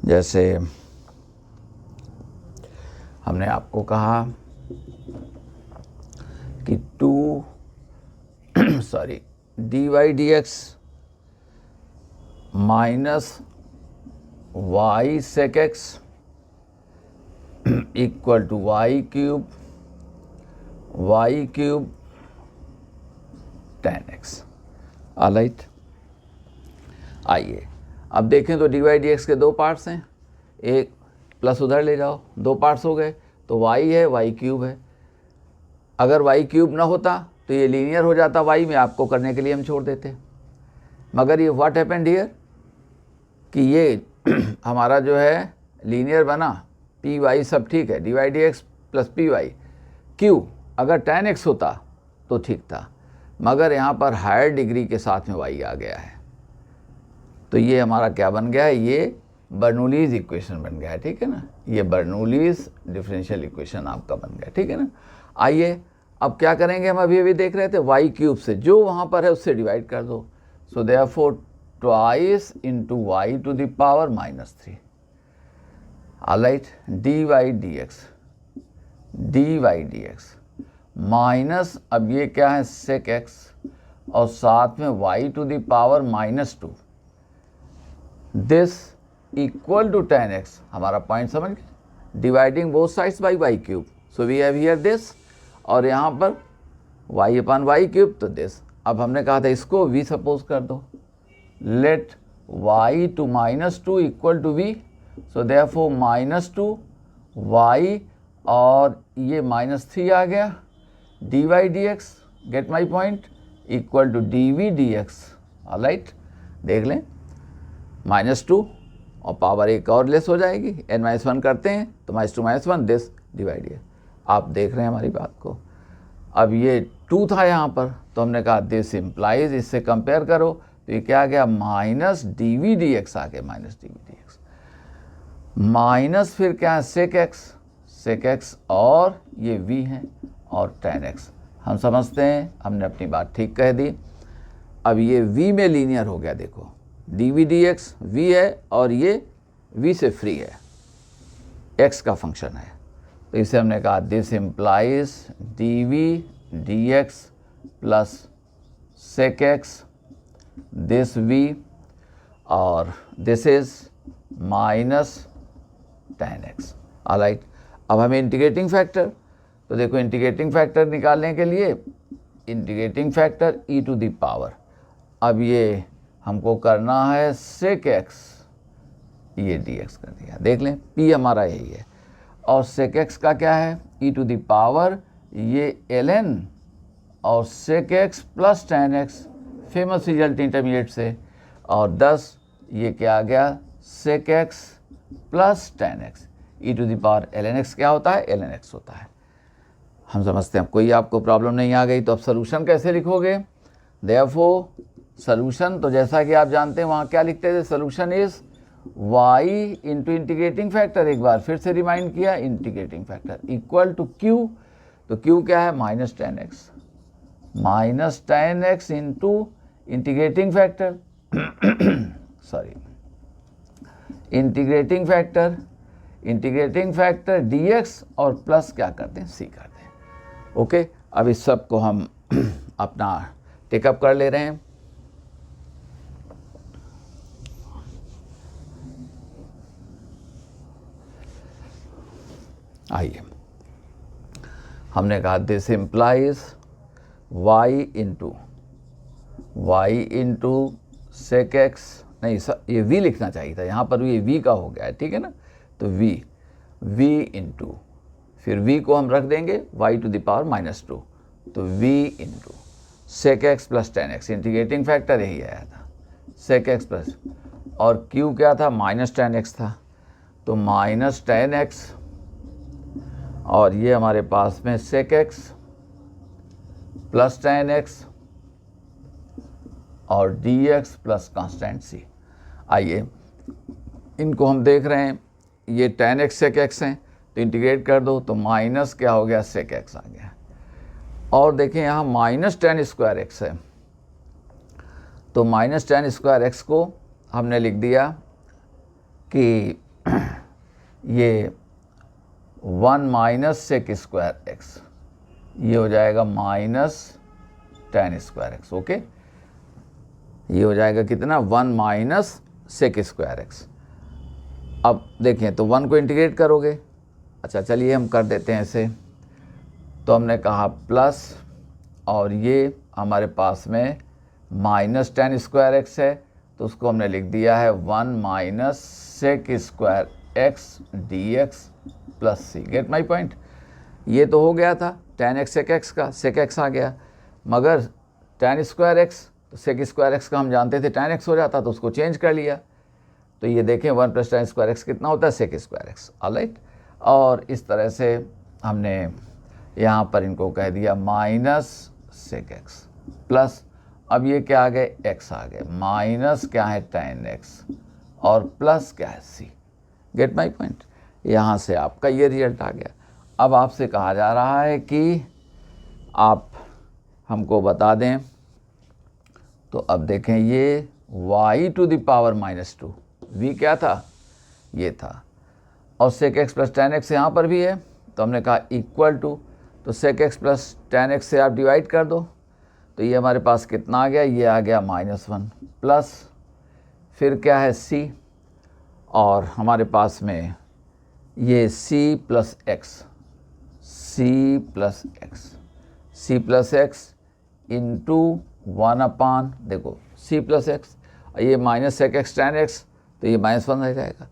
जैसे हमने आपको कहा कि dy dx minus y sec x equal to y cube tan x, alright. आइए अब देखें तो dy dx के 2 पार्ट्स हैं, एक प्लस उधर ले जाओ, 2 पार्ट्स हो गए, तो y है, y क्यूब है। अगर y क्यूब ना होता तो ये लीनियर हो जाता y में, आपको करने के लिए हम छोड़ देते। मगर ये व्हाट हैपेंड हियर कि ये हमारा जो है लीनियर बना, पी वाई सब ठीक है, d y d x plus p y q, अगर tan x होता तो ठीक था, मगर यहाँ पर हायर डिग्री के साथ में y आ गया है, तो ये हमारा क्या बन गया है, ये बर्नौलीज इक्वेशन बन गया है, ठीक है ना, ये बर्नौलीज डिफरेंशियल इक्वेशन आपका बन गया, ठीक है ना। आइए अब क्या करेंगे, हम अभी देख रहे थे वाई क्यूब से जो वहाँ पर है उससे डिवाइड कर दो, so therefore twice into y to the power -3, alright, d y d x minus, अब ये क्या है सेक एक्स, और साथ में y to the power -2, this equal to tan x, हमारा पॉइंट समझ गए, dividing both sides by y cube, so we have here this, और यहाँ पर y अपन वाई क्यूब तो दिस। अब हमने कहा था इसको v सपोज कर दो, let y to -2 equal to v, so therefore -2 y और ये -3 आ गया, d y d x, get my point, equal to d we D x, alright, देख लें -2 और पावर एक और लेस हो जाएगी, n-1 करते हैं तो -2 -1 दिस डिवाइड है, आप देख रहे हैं हमारी बात को। अब ये 2 था यहाँ पर, तो हमने कहा दिस इम्प्लाइज, इससे कंपेयर करो तो ये क्या आ गया, minus D we D X आ गया, minus D we D x, minus फिर क्या है सेक एक्स और ये v है और tan x, हम समझते हैं हमने अपनी बात ठीक कह दी। अब ये v में लीनियर हो गया, देखो d we D x v है और ये v से फ्री है, x का फंक्शन है, तो इसे हमने कहा this implies d we D x plus sec x this v और this is minus tan x, alright. अब हमें इंटीग्रेटिंग फैक्टर, तो देखो इंटीग्रेटिंग फैक्टर निकालने के लिए integrating factor e to the power, अब ये हमको करना है सेक एक्स, ये डी एक्स कर दिया, देख लें p हमारा यही है, और सेक एक्स का क्या है e टू द पावर ये ln और sec x plus tan x, famous result intermediate से, और 10 ये क्या आ गया sec x plus tan x, e to the power ln x क्या होता है, ln x होता है, हम समझते हैं। कोई आपको प्रॉब्लम नहीं आ गई तो अब सोल्यूशन कैसे लिखोगे, देयरफॉर सोल्यूशन तो जैसा कि आप जानते हैं वहाँ क्या लिखते थे, solution is y into integrating factor, एक बार फिर से रिमाइंड किया, integrating factor equal to q, तो q क्या है minus tan x into integrating factor sorry integrating factor dx और प्लस क्या करते हैं c करते हैं, ओके। अब इस सब को हम अपना टेकअप कर ले रहे हैं, आइए हमने कहा this implies y into sec x, नहीं ये v लिखना चाहिए था, यहाँ पर ये v का हो गया है, ठीक है ना, तो v इंटू फिर v को हम रख देंगे y टू द पावर -2, तो v into sec x plus tan x, integrating factor यही आया था सेक एक्स प्लस, और q क्या था -tan x था, तो -tan x, और ये हमारे पास में sec x plus tan x और dx प्लस कांस्टेंट c। आइए इनको हम देख रहे हैं, ये tan x सेक एक्स हैं तो इंटीग्रेट कर दो, तो माइनस क्या हो गया सेक एक्स आ गया, और देखें यहाँ माइनस tan स्क्वायर एक्स है, तो माइनस tan स्क्वायर एक्स को हमने लिख दिया कि ये 1 माइनस सेक स्क्वायर एक्स, ये हो जाएगा minus tan square x, okay, ये हो जाएगा कितना 1 माइनस सेक स्क्वायर एक्स। अब देखें तो 1 को इंटीग्रेट करोगे, अच्छा चलिए हम कर देते हैं ऐसे, तो हमने कहा प्लस, और ये हमारे पास में माइनस tan स्क्वायर एक्स है, तो उसको हमने लिख दिया है 1 minus sec square x d x plus c, get my point. ये तो हो गया था tan x सेक एक्स का, सेक एक्स आ गया, मगर tan स्क्वायर एक्स, तो सेक स्क्वायर एक्स का हम जानते थे tan x हो जाता, तो उसको चेंज कर लिया। तो ये देखें 1 + tan स्क्वायर एक्स कितना होता है, सेक स्क्वायर एक्स। ऑलराइट, और इस तरह से हमने यहाँ पर इनको कह दिया माइनस सेक एक्स प्लस, अब ये क्या आ गए, x आ गए, माइनस क्या है tan x और प्लस क्या है c। Get my point. यहाँ से आपका ये रिजल्ट आ गया। अब आपसे कहा जा रहा है कि आप हमको बता दें, तो अब देखें ये y to the power -2, v क्या था, ये था, और sec x plus tan x यहाँ पर भी है, तो हमने कहा इक्वल टू, तो sec x plus tan x से आप डिवाइड कर दो, तो ये हमारे पास कितना आ गया, ये आ गया -1 प्लस फिर क्या है c, और हमारे पास में ये c प्लस एक्स इंटू 1 देखो c प्लस एक्स, ये minus sec x tan x, तो ये -1 रह जाएगा,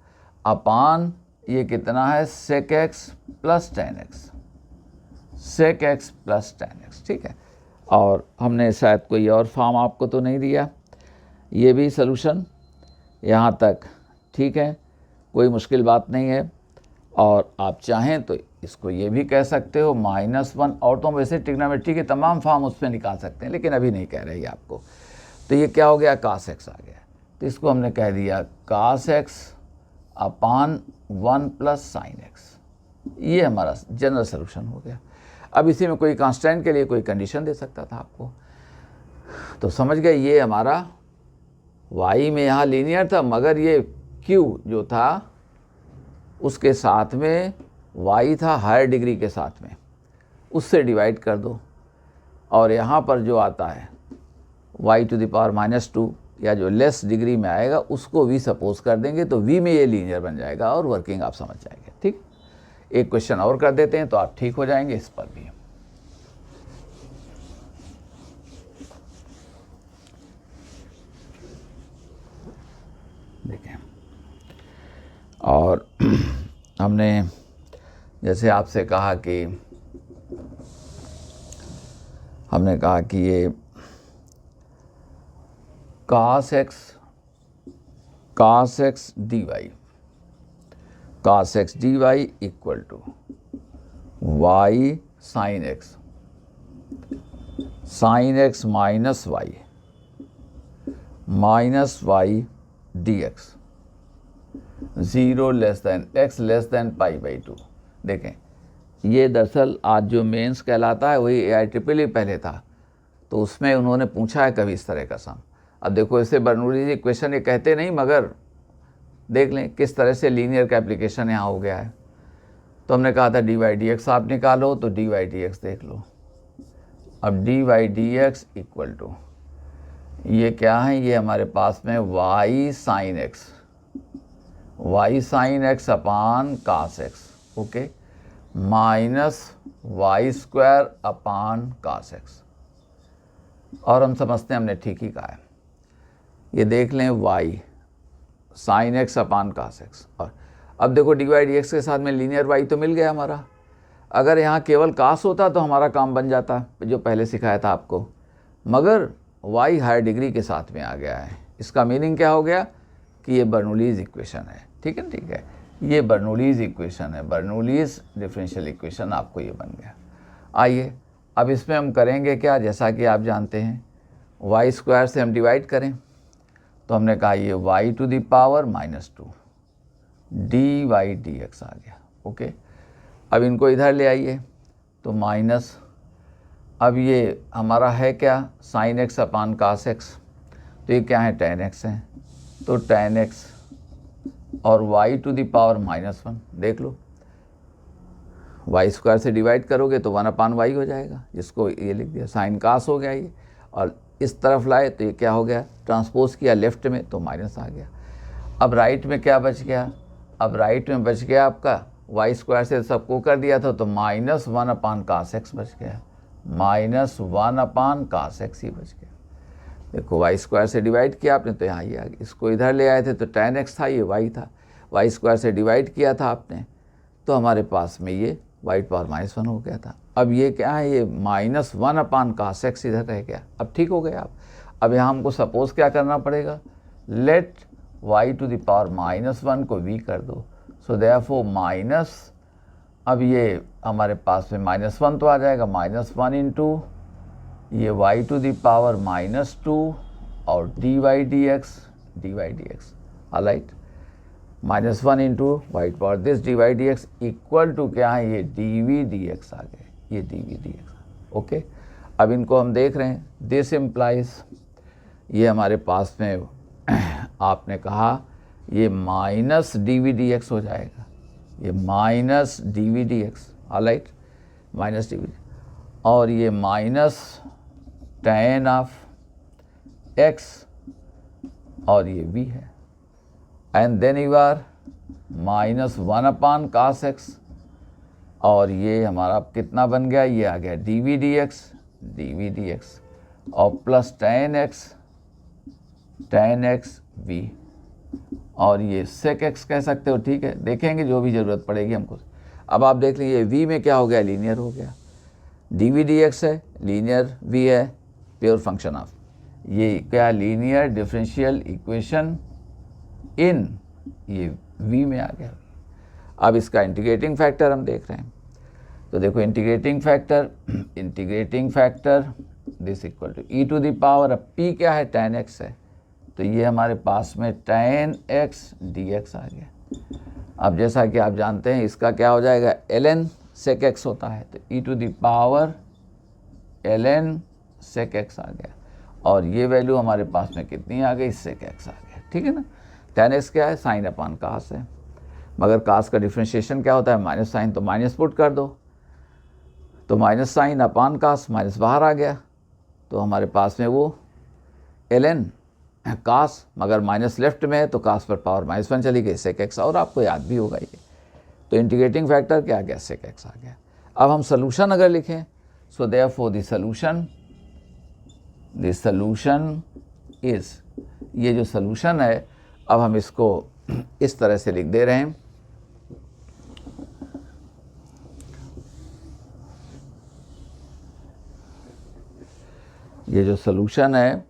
अपान ये कितना है sec x plus tan x, ठीक है। और हमने शायद कोई और फॉर्म आपको तो नहीं दिया, ये भी सलूशन यहाँ तक ठीक है, कोई मुश्किल बात नहीं है। और आप चाहें तो इसको ये भी कह सकते हो -1, और तो वैसे ट्रिग्नोमेट्री के तमाम फॉर्म उसमें निकाल सकते हैं, लेकिन अभी नहीं कह रहे आपको। तो ये क्या हो गया, cos x आ गया, तो इसको हमने कह दिया cos x upon 1 plus sin x, ये हमारा जनरल सलूशन हो गया। अब इसी में कोई कांस्टेंट के लिए कोई कंडीशन दे सकता था आपको, तो समझ गए ये हमारा y में यहाँ लीनियर था, मगर ये q जो था उसके साथ में y था हायर डिग्री के साथ में, उससे डिवाइड कर दो, और यहाँ पर जो आता है y टू द पावर -2 या जो लेस डिग्री में आएगा उसको v सपोज कर देंगे, तो v में ये लीनियर बन जाएगा और वर्किंग आप समझ जाएंगे। ठीक, एक क्वेश्चन और कर देते हैं तो आप ठीक हो जाएंगे इस पर भी। देखें, और हमने जैसे आपसे कहा कि ये cos x dy equal to y sin x minus y dx 0 less than x less than π/2। देखें, ये दरअसल आज जो मेंस कहलाता है वही AIEEE पहले था, तो उसमें उन्होंने पूछा है कभी इस तरह का सम। अब देखो इसे बर्नौली इक्वेशन ये कहते नहीं, मगर देख लें किस तरह से लीनियर का एप्लीकेशन यहाँ हो गया है। तो हमने कहा था dy/dx आप निकालो, तो dy/dx देख लो। अब dy/dx इक्वल टू ये क्या है, ये हमारे पास में y sin x अपान cos x, okay, minus y² अपान cos x, और हम समझते हैं हमने ठीक ही कहा है। ये देख लें y sin x अपान cos x, और अब देखो dy/dx के साथ में लीनियर y तो मिल गया हमारा। अगर यहाँ केवल cos होता तो हमारा काम बन जाता, जो पहले सिखाया था आपको, मगर y हायर डिग्री के साथ में आ गया है। इसका मीनिंग क्या हो गया कि ये बर्नौलीज इक्वेशन है। ठीक है, ठीक है, ये बर्नौलीज इक्वेशन है, बर्नौलीज डिफरेंशियल इक्वेशन आपको ये बन गया। आइए अब इसमें हम करेंगे क्या, जैसा कि आप जानते हैं y² से हम डिवाइड करें, तो हमने कहा ये y to the power -2 dy/dx आ गया। ओके, अब इनको इधर ले आइए, तो माइनस, अब ये हमारा है क्या sin x अपान cos x, तो ये क्या है tan x है, तो tan x और y टू द पावर -1 देख लो, y² से डिवाइड करोगे तो 1/y हो जाएगा, जिसको ये लिख दिया sin cos हो गया ये, और इस तरफ लाए तो ये क्या हो गया, ट्रांसपोज किया लेफ्ट में तो माइनस आ गया। अब राइट में क्या बच गया, अब राइट में बच गया आपका y² से सबको कर दिया था, तो -1/cos x बच गया, -1/cos x ही बच गया। देखो y² से डिवाइड किया आपने तो यहाँ ये आ गया, इसको इधर ले आए थे तो tan x था, ये y था, y² से डिवाइड किया था आपने तो हमारे पास में ये वाई पावर -1 हो गया था। अब ये क्या है, ये -1 cos x इधर रह गया। अब ठीक हो गया आप। अब यहाँ हमको सपोज क्या करना पड़ेगा, let y to the power -1 को v कर दो। सो देयरफॉर माइनस, अब ये हमारे पास में -1 तो आ जाएगा, -1 इंटू ये y टू द पावर -2 और dy dx alright, -1 into y power this dy dx equal to क्या है, ये dv dx आ गए, ये dv dx। ओके, अब इनको हम देख रहे हैं, दिस इम्प्लाइज, ये हमारे पास में आपने कहा ये माइनस dv dx हो जाएगा, ये minus dv dx alright, minus dv, और ये माइनस tan ऑफ x और ये v है, and then you are -1 cos x, और ये हमारा कितना बन गया, ये आ गया dv dx और प्लस tan x v, और ये sec x कह सकते हो, ठीक है, देखेंगे जो भी ज़रूरत पड़ेगी हमको। अब आप देख लीजिए v में क्या हो गया, लीनियर हो गया, dv dx है, लीनियर v है, प्योर फंक्शन ऑफ, ये क्या, लीनियर डिफरेंशियल इक्वेशन इन, ये v में आ गया। अब इसका इंटीग्रेटिंग फैक्टर हम देख रहे हैं, तो देखो integrating factor this equal to e to the power, अब p क्या है, tan x है, तो ये हमारे पास में tan x dx आ गया। अब जैसा कि आप जानते हैं इसका क्या हो जाएगा, ln sec x होता है, तो e to the power ln sec x आ गया, और ये वैल्यू हमारे पास में कितनी आ गई, sec x आ गया, ठीक है ना। tan x क्या है, साइन अपान कास है, मगर कास का डिफ्रेंशिएशन क्या होता है, माइनस साइन, तो माइनस पुट कर दो, तो माइनस साइन अपान कास, माइनस बाहर आ गया, तो हमारे पास में वो ln कास, मगर माइनस लेफ्ट में है तो कास पर पावर -1 चली गई, sec x, और आपको याद भी होगा ये, तो इंटीग्रेटिंग फैक्टर क्या आ गया, sec x आ गया। अब हम सोल्यूशन अगर लिखें, so therefore the solution is, ये जो सोल्यूशन है, अब हम इसको इस तरह से लिख दे रहे हैं, ये जो सोल्यूशन है,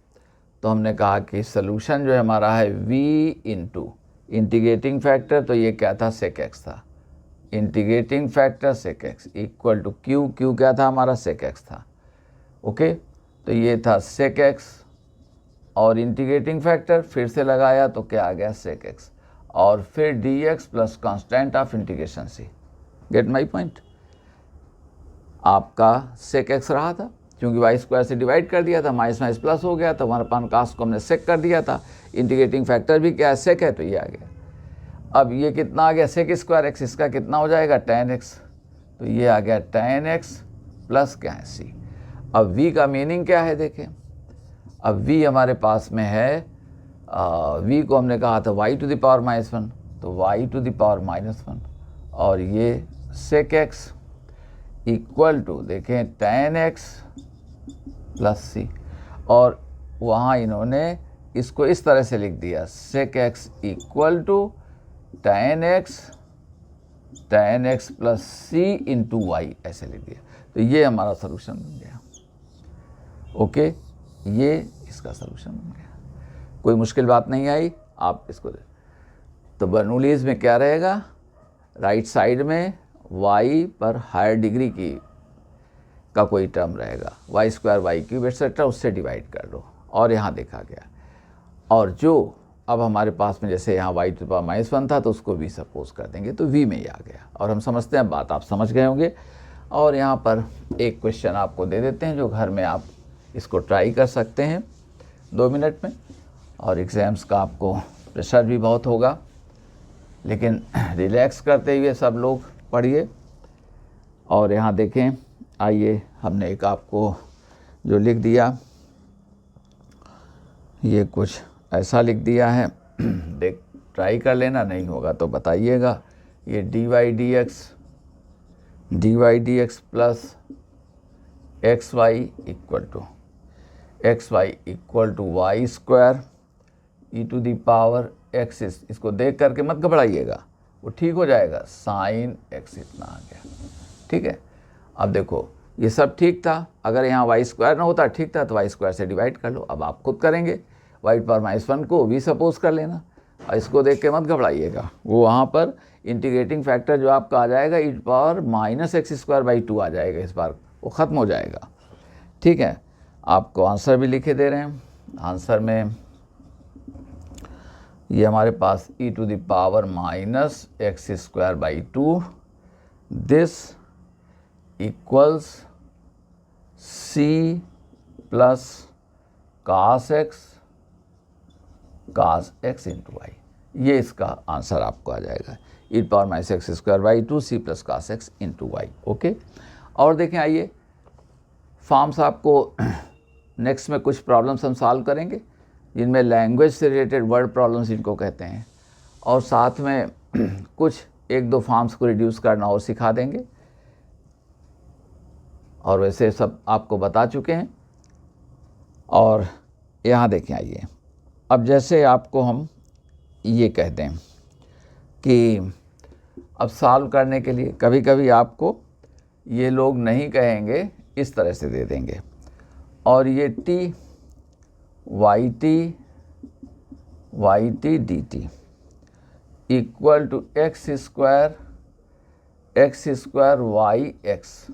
तो हमने कहा कि सोल्यूशन जो है हमारा है v इंटू इंटीग्रेटिंग फैक्टर, तो ये क्या था, sec x था, integrating factor sec x equal to q क्या था हमारा, sec x था। ओके, तो ये था sec x, और इंटीग्रेटिंग फैक्टर फिर से लगाया तो क्या आ गया, sec x, और फिर dx plus constant of integration c। Get my point, आपका sec x रहा था, क्योंकि वाई स्क्वायर से डिवाइड कर दिया था, माइनस माइनस प्लस हो गया था, 1 कास को हमने सेक कर दिया था, इंटीग्रेटिंग फैक्टर भी क्या है, सेक है, तो ये आ गया। अब ये कितना आ गया, सेक स्क्वायर एक्स, इसका कितना हो जाएगा, tan x, तो ये आ गया tan x प्लस क्या है, c। अब v का मीनिंग क्या है देखें, अब v हमारे पास में है, v को हमने कहा था y टू द पावर -1, तो y टू द पावर -1, और ये sec x इक्वल टू देखें tan x प्लस c, और वहाँ इन्होंने इसको इस तरह से लिख दिया, sec x equal to tan x plus c into y, ऐसे लिख दिया, तो ये हमारा सलूशन बन गया। ओके, ये इसका सलूशन बन गया, कोई मुश्किल बात नहीं आई, आप इसको तो बर्नौलीज़ में क्या रहेगा, राइट साइड में y पर हायर डिग्री की का कोई टर्म रहेगा, y square y cube etcetera, उससे डिवाइड कर दो, और यहाँ देखा गया, और जो अब हमारे पास में जैसे यहाँ y टू द पावर -1 था तो उसको v सपोज कर देंगे, तो v में ही आ गया, और हम समझते हैं बात आप समझ गए होंगे। और यहाँ पर एक क्वेश्चन आपको दे देते हैं जो घर में आप इसको ट्राई कर सकते हैं 2 मिनट में, और एग्ज़ाम्स का आपको प्रेशर भी बहुत होगा, लेकिन रिलैक्स करते हुए सब लोग पढ़िए। और यहाँ देखें, आइए हमने एक आपको जो लिख दिया, ये कुछ ऐसा लिख दिया है, देख ट्राई कर लेना, नहीं होगा तो बताइएगा। ये dy dx plus xy equal to y square e to the power x, इसको देख करके मत घबराइएगा, वो ठीक हो जाएगा, साइन x इतना आ गया। ठीक है। अब देखो ये सब ठीक था, अगर यहाँ वाई स्क्वायर ना होता ठीक था तो वाई स्क्वायर से डिवाइड कर लो। अब आप खुद करेंगे, वाई पावर -1 को भी सपोज कर लेना, और इसको देख के मत घबराइएगा, वो वहाँ पर इंटीग्रेटिंग फैक्टर जो आपका आ जाएगा e पावर -x² आ जाएगा, इस बार वो ख़त्म हो जाएगा। ठीक है, आपको आंसर भी लिखे दे रहे हैं। आंसर में ये हमारे पास e टू द पावर -x²/2 this equals c plus cos x into y. ये इसका आंसर आपको आ जाएगा, e पावर -x²/2 c plus cos x into y. Okay, और देखें आइए फॉर्म्स आपको नेक्स्ट में कुछ प्रॉब्लम्स हम सॉल्व करेंगे जिनमें लैंग्वेज से रिलेटेड वर्ड प्रॉब्लम्स जिनको कहते हैं, और साथ में कुछ 1-2 फॉर्म्स को रिड्यूस करना और सिखा देंगे, और वैसे सब आपको बता चुके हैं। और यहाँ देखें आइए, अब जैसे आपको हम ये कहते हैं कि अब सॉल्व करने के लिए कभी कभी आपको ये लोग नहीं कहेंगे, इस तरह से दे देंगे, और ये t yt dt equal to x² yx।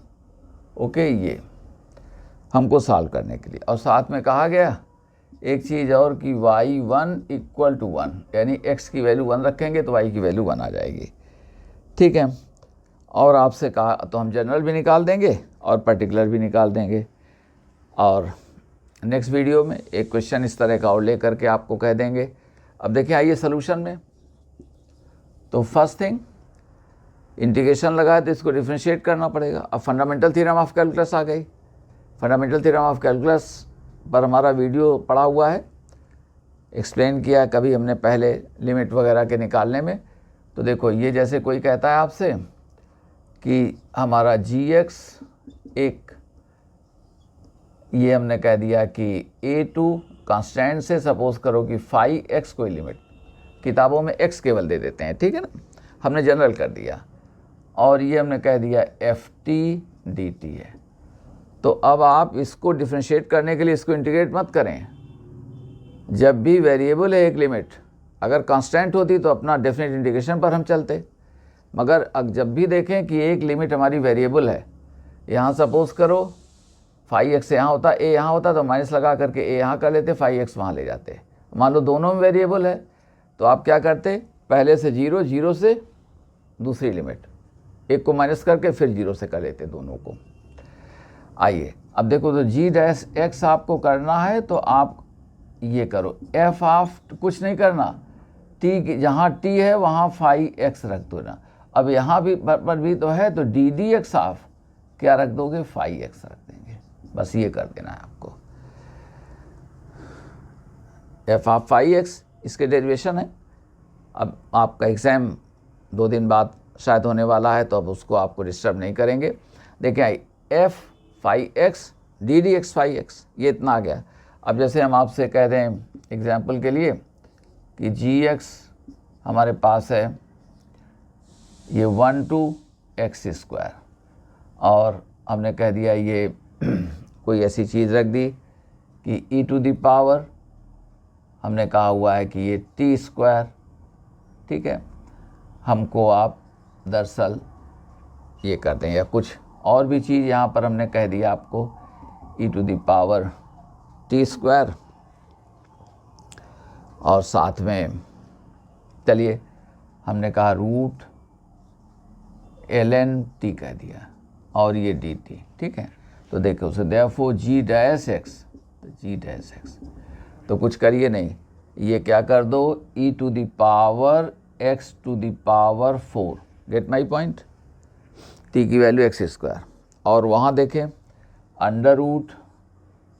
Okay, ये हमको सॉल्व करने के लिए, और साथ में कहा गया एक चीज़ और कि y1 इक्वल टू 1, यानी x की वैल्यू 1 रखेंगे तो y की वैल्यू 1 आ जाएगी। ठीक है, और आपसे कहा तो हम जनरल भी निकाल देंगे और पर्टिकुलर भी निकाल देंगे, और नेक्स्ट वीडियो में एक क्वेश्चन इस तरह का और ले करके आपको कह देंगे। अब देखिए आइए सॉल्यूशन में, तो फर्स्ट थिंग इंटीग्रेशन लगाए तो इसको डिफरेंशिएट करना पड़ेगा। अब फंडामेंटल थ्योरम ऑफ कैलकुलस आ गई। फंडामेंटल थ्योरम ऑफ कैलकुलस पर हमारा वीडियो पड़ा हुआ है, एक्सप्लेन किया कभी हमने पहले लिमिट वगैरह के निकालने में। तो देखो ये जैसे कोई कहता है आपसे कि हमारा gx एक, ये हमने कह दिया कि a2 कांस्टेंट से सपोज करो कि फाई x कोई लिमिट, किताबों में x केवल दे देते हैं, ठीक है ना, हमने जनरल कर दिया, और ये हमने कह दिया ft dt है। तो अब आप इसको डिफ्रेंशिएट करने के लिए इसको इंटीग्रेट मत करें। जब भी वेरिएबल है एक लिमिट, अगर कांस्टेंट होती तो अपना डेफिनेट इंटीग्रेशन पर हम चलते, मगर अब जब भी देखें कि एक लिमिट हमारी वेरिएबल है, यहाँ सपोज करो फाई एक्स यहाँ होता, ए यहाँ होता तो माइनस लगा करके ए यहाँ कर लेते, फाई एक्स वहाँ ले जाते। मान लो दोनों में वेरिएबल है तो आप क्या करते, पहले से 0 से दूसरी लिमिट, एक को माइनस करके फिर 0 से कर लेते दोनों को। आइए अब देखो, तो g' आपको करना है तो आप ये करो, f ऑफ कुछ नहीं करना, t जहाँ t है वहाँ फाई x रख दो ना। अब यहाँ भी पर भी तो है, तो ddx ऑफ क्या रख दोगे, फाई x रख देंगे, बस ये कर देना है आपको। f ऑफ फाई x इसके डेरिवेशन है। अब आपका एग्ज़ाम 2 दिन बाद शायद होने वाला है, तो अब उसको आपको डिस्टर्ब नहीं करेंगे। देखिए f phi x ddx phi x, ये इतना आ गया। अब जैसे हम आपसे कह दें एग्जाम्पल के लिए कि gx हमारे पास है ये 1 to x², और हमने कह दिया ये कोई ऐसी चीज़ रख दी कि e टू द पावर, हमने कहा हुआ है कि ये t², ठीक है। हमको आप दरअसल ये कर दें, या कुछ और भी चीज़ यहाँ पर हमने कह दिया आपको e to the power t², और साथ में चलिए हमने कहा रूट ln t कह दिया, और ये dt, ठीक है। तो देखो उसे देयरफॉर g'(x), तो g'(x), तो कुछ करिए नहीं, ये क्या कर दो, e to the power x to the power 4, get my point, t की वैल्यू x², और वहाँ देखें अंडर रूट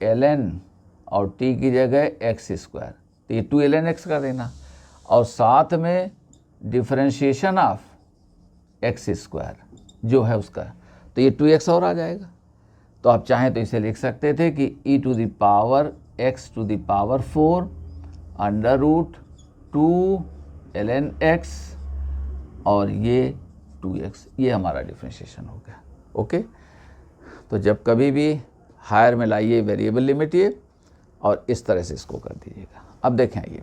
ln और t की जगह x², तो ये 2 ln x कर देना, और साथ में डिफरेंशिएशन ऑफ x² जो है उसका, तो ये 2x और आ जाएगा। तो आप चाहें तो इसे लिख सकते थे कि e to the power x to the power 4 under root 2 ln x, और ये 2x, ये हमारा डिफरेंशिएशन हो गया। ओके, तो जब कभी भी हायर में लाइए वेरिएबल लिमिट ये, और इस तरह से इसको कर दीजिएगा। अब देखें ये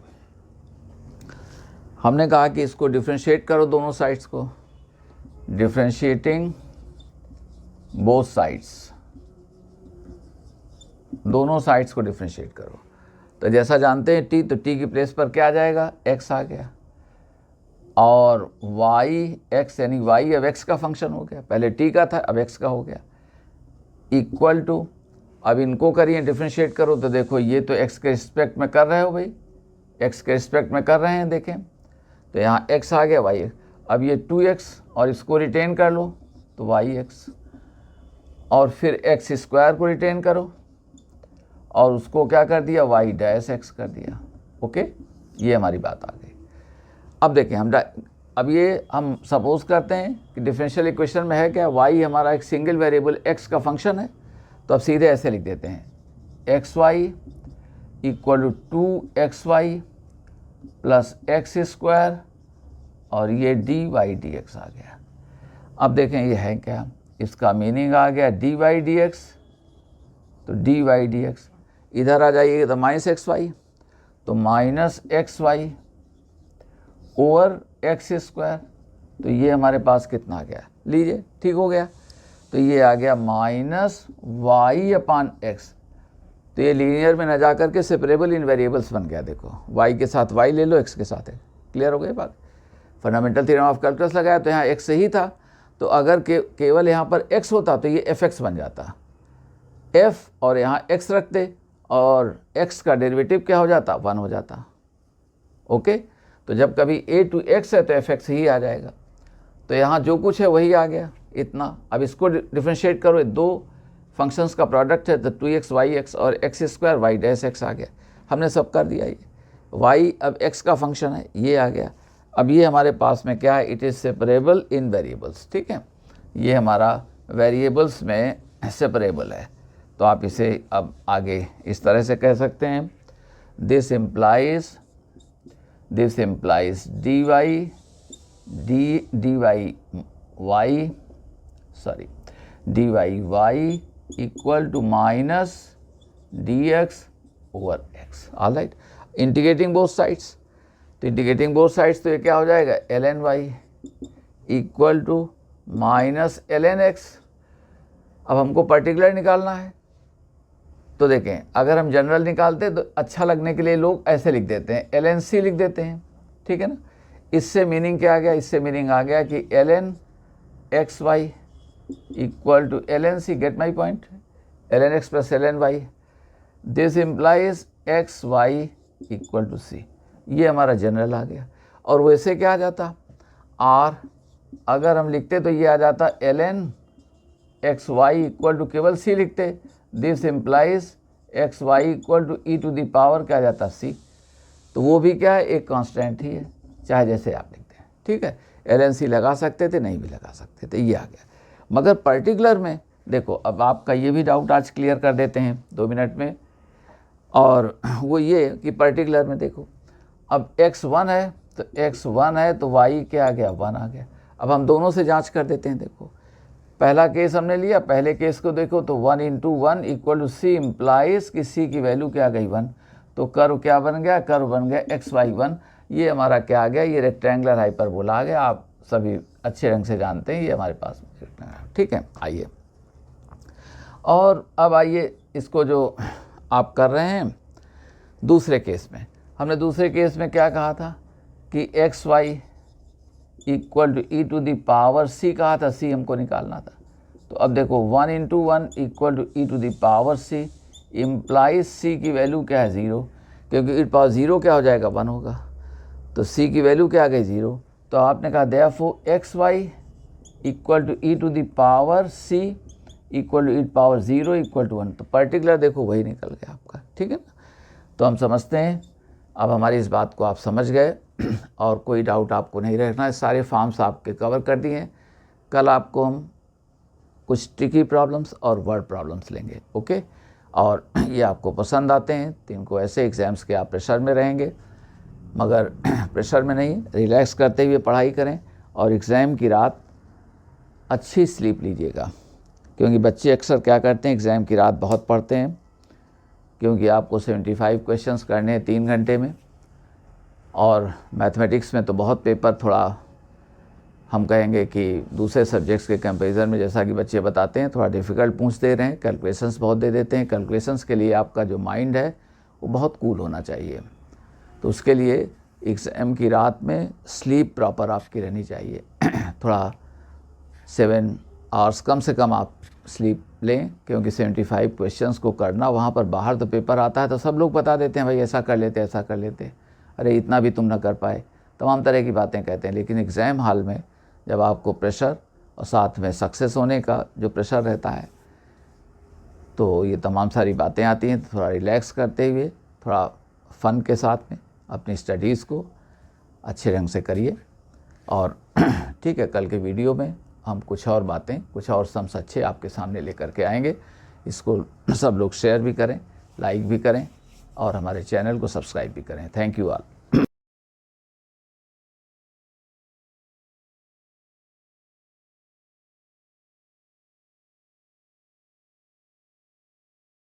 हमने कहा कि इसको डिफ्रेंशिएट करो दोनों साइड्स को, डिफ्रेंशिएटिंग बोथ साइड्स, दोनों साइड्स को डिफ्रेंशिएट करो। तो जैसा जानते हैं t, तो t की प्लेस पर क्या आ जाएगा, x आ गया, और y x यानी y अब x का फंक्शन हो गया, पहले t का था अब x का हो गया, इक्वल टू, अब इनको करिए डिफ्रेंशिएट करो, तो देखो ये तो x के रिस्पेक्ट में कर रहे हो भाई, x के रिस्पेक्ट में कर रहे हैं, देखें तो यहाँ x आ गया y, अब ये 2x और इसको रिटेन कर लो तो yx, और फिर x स्क्वायर को रिटेन करो और उसको क्या कर दिया, y डैश x कर दिया। ओके, ये हमारी बात आ गई। अब देखें अब ये हम सपोज करते हैं कि डिफरेंशियल इक्वेशन में है क्या, y हमारा एक सिंगल वेरिएबल x का फंक्शन है, तो अब सीधे ऐसे लिख देते हैं xy equal to 2xy plus x square, और ये dy dx आ गया। अब देखें ये है क्या, इसका मीनिंग आ गया dy dx, तो dy dx, इधर आ जाइए तो माइनस एक्स वाई, तो minus x y over x square, तो ये हमारे पास कितना आ गया, लीजिए ठीक हो गया, तो ये आ गया माइनस वाई अपान एक्स, तो ये लीनियर में न जा करके सेपरेबल इन वेरिएबल्स बन गया। देखो y के साथ y ले लो, x के साथ है, क्लियर हो गई बात। फंडामेंटल थ्योरम ऑफ कैलकुलस लगाया तो यहाँ x सही था, तो अगर केवल यहाँ पर x होता तो ये fx बन जाता, f और यहाँ x रखते और x का डेरिवेटिव क्या हो जाता, 1 हो जाता। ओके, तो जब कभी a टू x है तो fx ही आ जाएगा, तो यहाँ जो कुछ है वही आ गया इतना। अब इसको डिफ्रेंशिएट करो, दो फंक्शंस का प्रोडक्ट है, तो 2x yx और x square y dash x आ गया, हमने सब कर दिया। ये y अब x का फंक्शन है, ये आ गया। अब ये हमारे पास में क्या है, it is separable in variables, ठीक है, ये हमारा वेरिएबल्स में सेपरेबल है, तो आप इसे अब आगे इस तरह से कह सकते हैं, this implies dy y equal to minus dx over x, all right. Integrating both sides, तो इंटीग्रेटिंग बोथ साइड्स तो ये क्या हो जाएगा, ln y equal to minus ln x। अब हमको पर्टिकुलर निकालना है, तो देखें अगर हम जनरल निकालते तो अच्छा लगने के लिए लोग ऐसे लिख देते हैं, ln c लिख देते हैं, ठीक है ना। इससे मीनिंग क्या आ गया, इससे मीनिंग आ गया कि ln xy equal to ln c, get my point, ln x plus ln y, this implies xy equal to c, ये हमारा जनरल आ गया। और वैसे क्या आ जाता, r अगर हम लिखते तो ये आ जाता ln xy इक्वल टू केवल c लिखते, this implies xy equal to e to the power क्या आ जाता, c, तो वो भी क्या है, एक कांस्टेंट ही है, चाहे जैसे आप लिखते हैं, ठीक है। ln c लगा सकते थे, नहीं भी लगा सकते थे, ये आ गया। मगर पर्टिकुलर में देखो, अब आपका ये भी डाउट आज क्लियर कर देते हैं 2 मिनट में, और वो ये कि पर्टिकुलर में देखो, अब x1 है तो x1 है तो y क्या आ गया, 1 आ गया। अब हम दोनों से जांच कर देते हैं, देखो पहला केस हमने लिया, पहले केस को देखो तो 1 into 1 equal to c implies कि c की वैल्यू क्या आ गई, 1, तो कर्व क्या बन गया, कर्व बन गया xy1, ये हमारा क्या आ गया, ये रेक्टेंगुलर हाइपरबोला आ गया, आप सभी अच्छे ढंग से जानते हैं, ये हमारे पास, ठीक है। आइए, और अब आइए इसको जो आप कर रहे हैं दूसरे केस में, हमने दूसरे केस में क्या कहा था कि xy equal to e to the power c कहा था, c हमको निकालना था। तो अब देखो 1 into 1 equal to e to the power c implies c की वैल्यू क्या है, 0, क्योंकि e पावर 0 क्या हो जाएगा, 1 होगा, तो c की वैल्यू क्या आ गई, 0। तो आपने कहा therefore xy equal to e to the power c equal to e power 0 equal to 1, तो पर्टिकुलर देखो वही निकल गया आपका, ठीक है ना। तो हम समझते हैं, अब हमारी इस बात को आप समझ गए और कोई डाउट आपको नहीं रखना है, सारे फॉर्म्स आपके कवर कर दिए हैं। कल आपको हम कुछ ट्रिकी प्रॉब्लम्स और वर्ड प्रॉब्लम्स लेंगे, ओके। और ये आपको पसंद आते हैं तो इनको ऐसे एग्ज़ाम्स के आप प्रेशर में रहेंगे, मगर प्रेशर में नहीं, रिलैक्स करते हुए पढ़ाई करें और एग्ज़ाम की रात अच्छी स्लीप लीजिएगा, क्योंकि बच्चे अक्सर क्या करते हैं, एग्ज़ाम की रात बहुत पढ़ते हैं, क्योंकि आपको 75 क्वेश्चंस करने हैं 3 घंटे में, और मैथमेटिक्स में तो बहुत पेपर थोड़ा हम कहेंगे कि दूसरे सब्जेक्ट्स के कंपैरिजन में, जैसा कि बच्चे बताते हैं, थोड़ा डिफ़िकल्ट पूछ दे रहे हैं, कैलकुलेशंस बहुत दे देते हैं। कैलकुलेशंस के लिए आपका जो माइंड है वो बहुत कूल होना चाहिए। तो उसके लिए एग्ज़ाम की रात में स्लीप प्रॉपर आपकी रहनी चाहिए। थोड़ा 7 आवर्स कम से कम आप स्लीप लें, क्योंकि 75 क्वेश्चंस को करना, वहाँ पर बाहर तो पेपर आता है तो सब लोग बता देते हैं भाई ऐसा कर लेते, ऐसा कर लेते, अरे इतना भी तुम ना कर पाए, तमाम तरह की बातें कहते हैं। लेकिन एग्ज़ाम हॉल में जब आपको प्रेशर और साथ में सक्सेस होने का जो प्रेशर रहता है, तो ये तमाम सारी बातें आती हैं। तो थोड़ा रिलैक्स करते हुए, थोड़ा फ़न के साथ में अपनी स्टडीज़ को अच्छे ढंग से करिए। और ठीक है, कल के वीडियो में हम कुछ और बातें, कुछ और सम्स अच्छे आपके सामने लेकर के आएंगे। इसको सब लोग शेयर भी करें, लाइक भी करें और हमारे चैनल को सब्सक्राइब भी करें। Thank you all.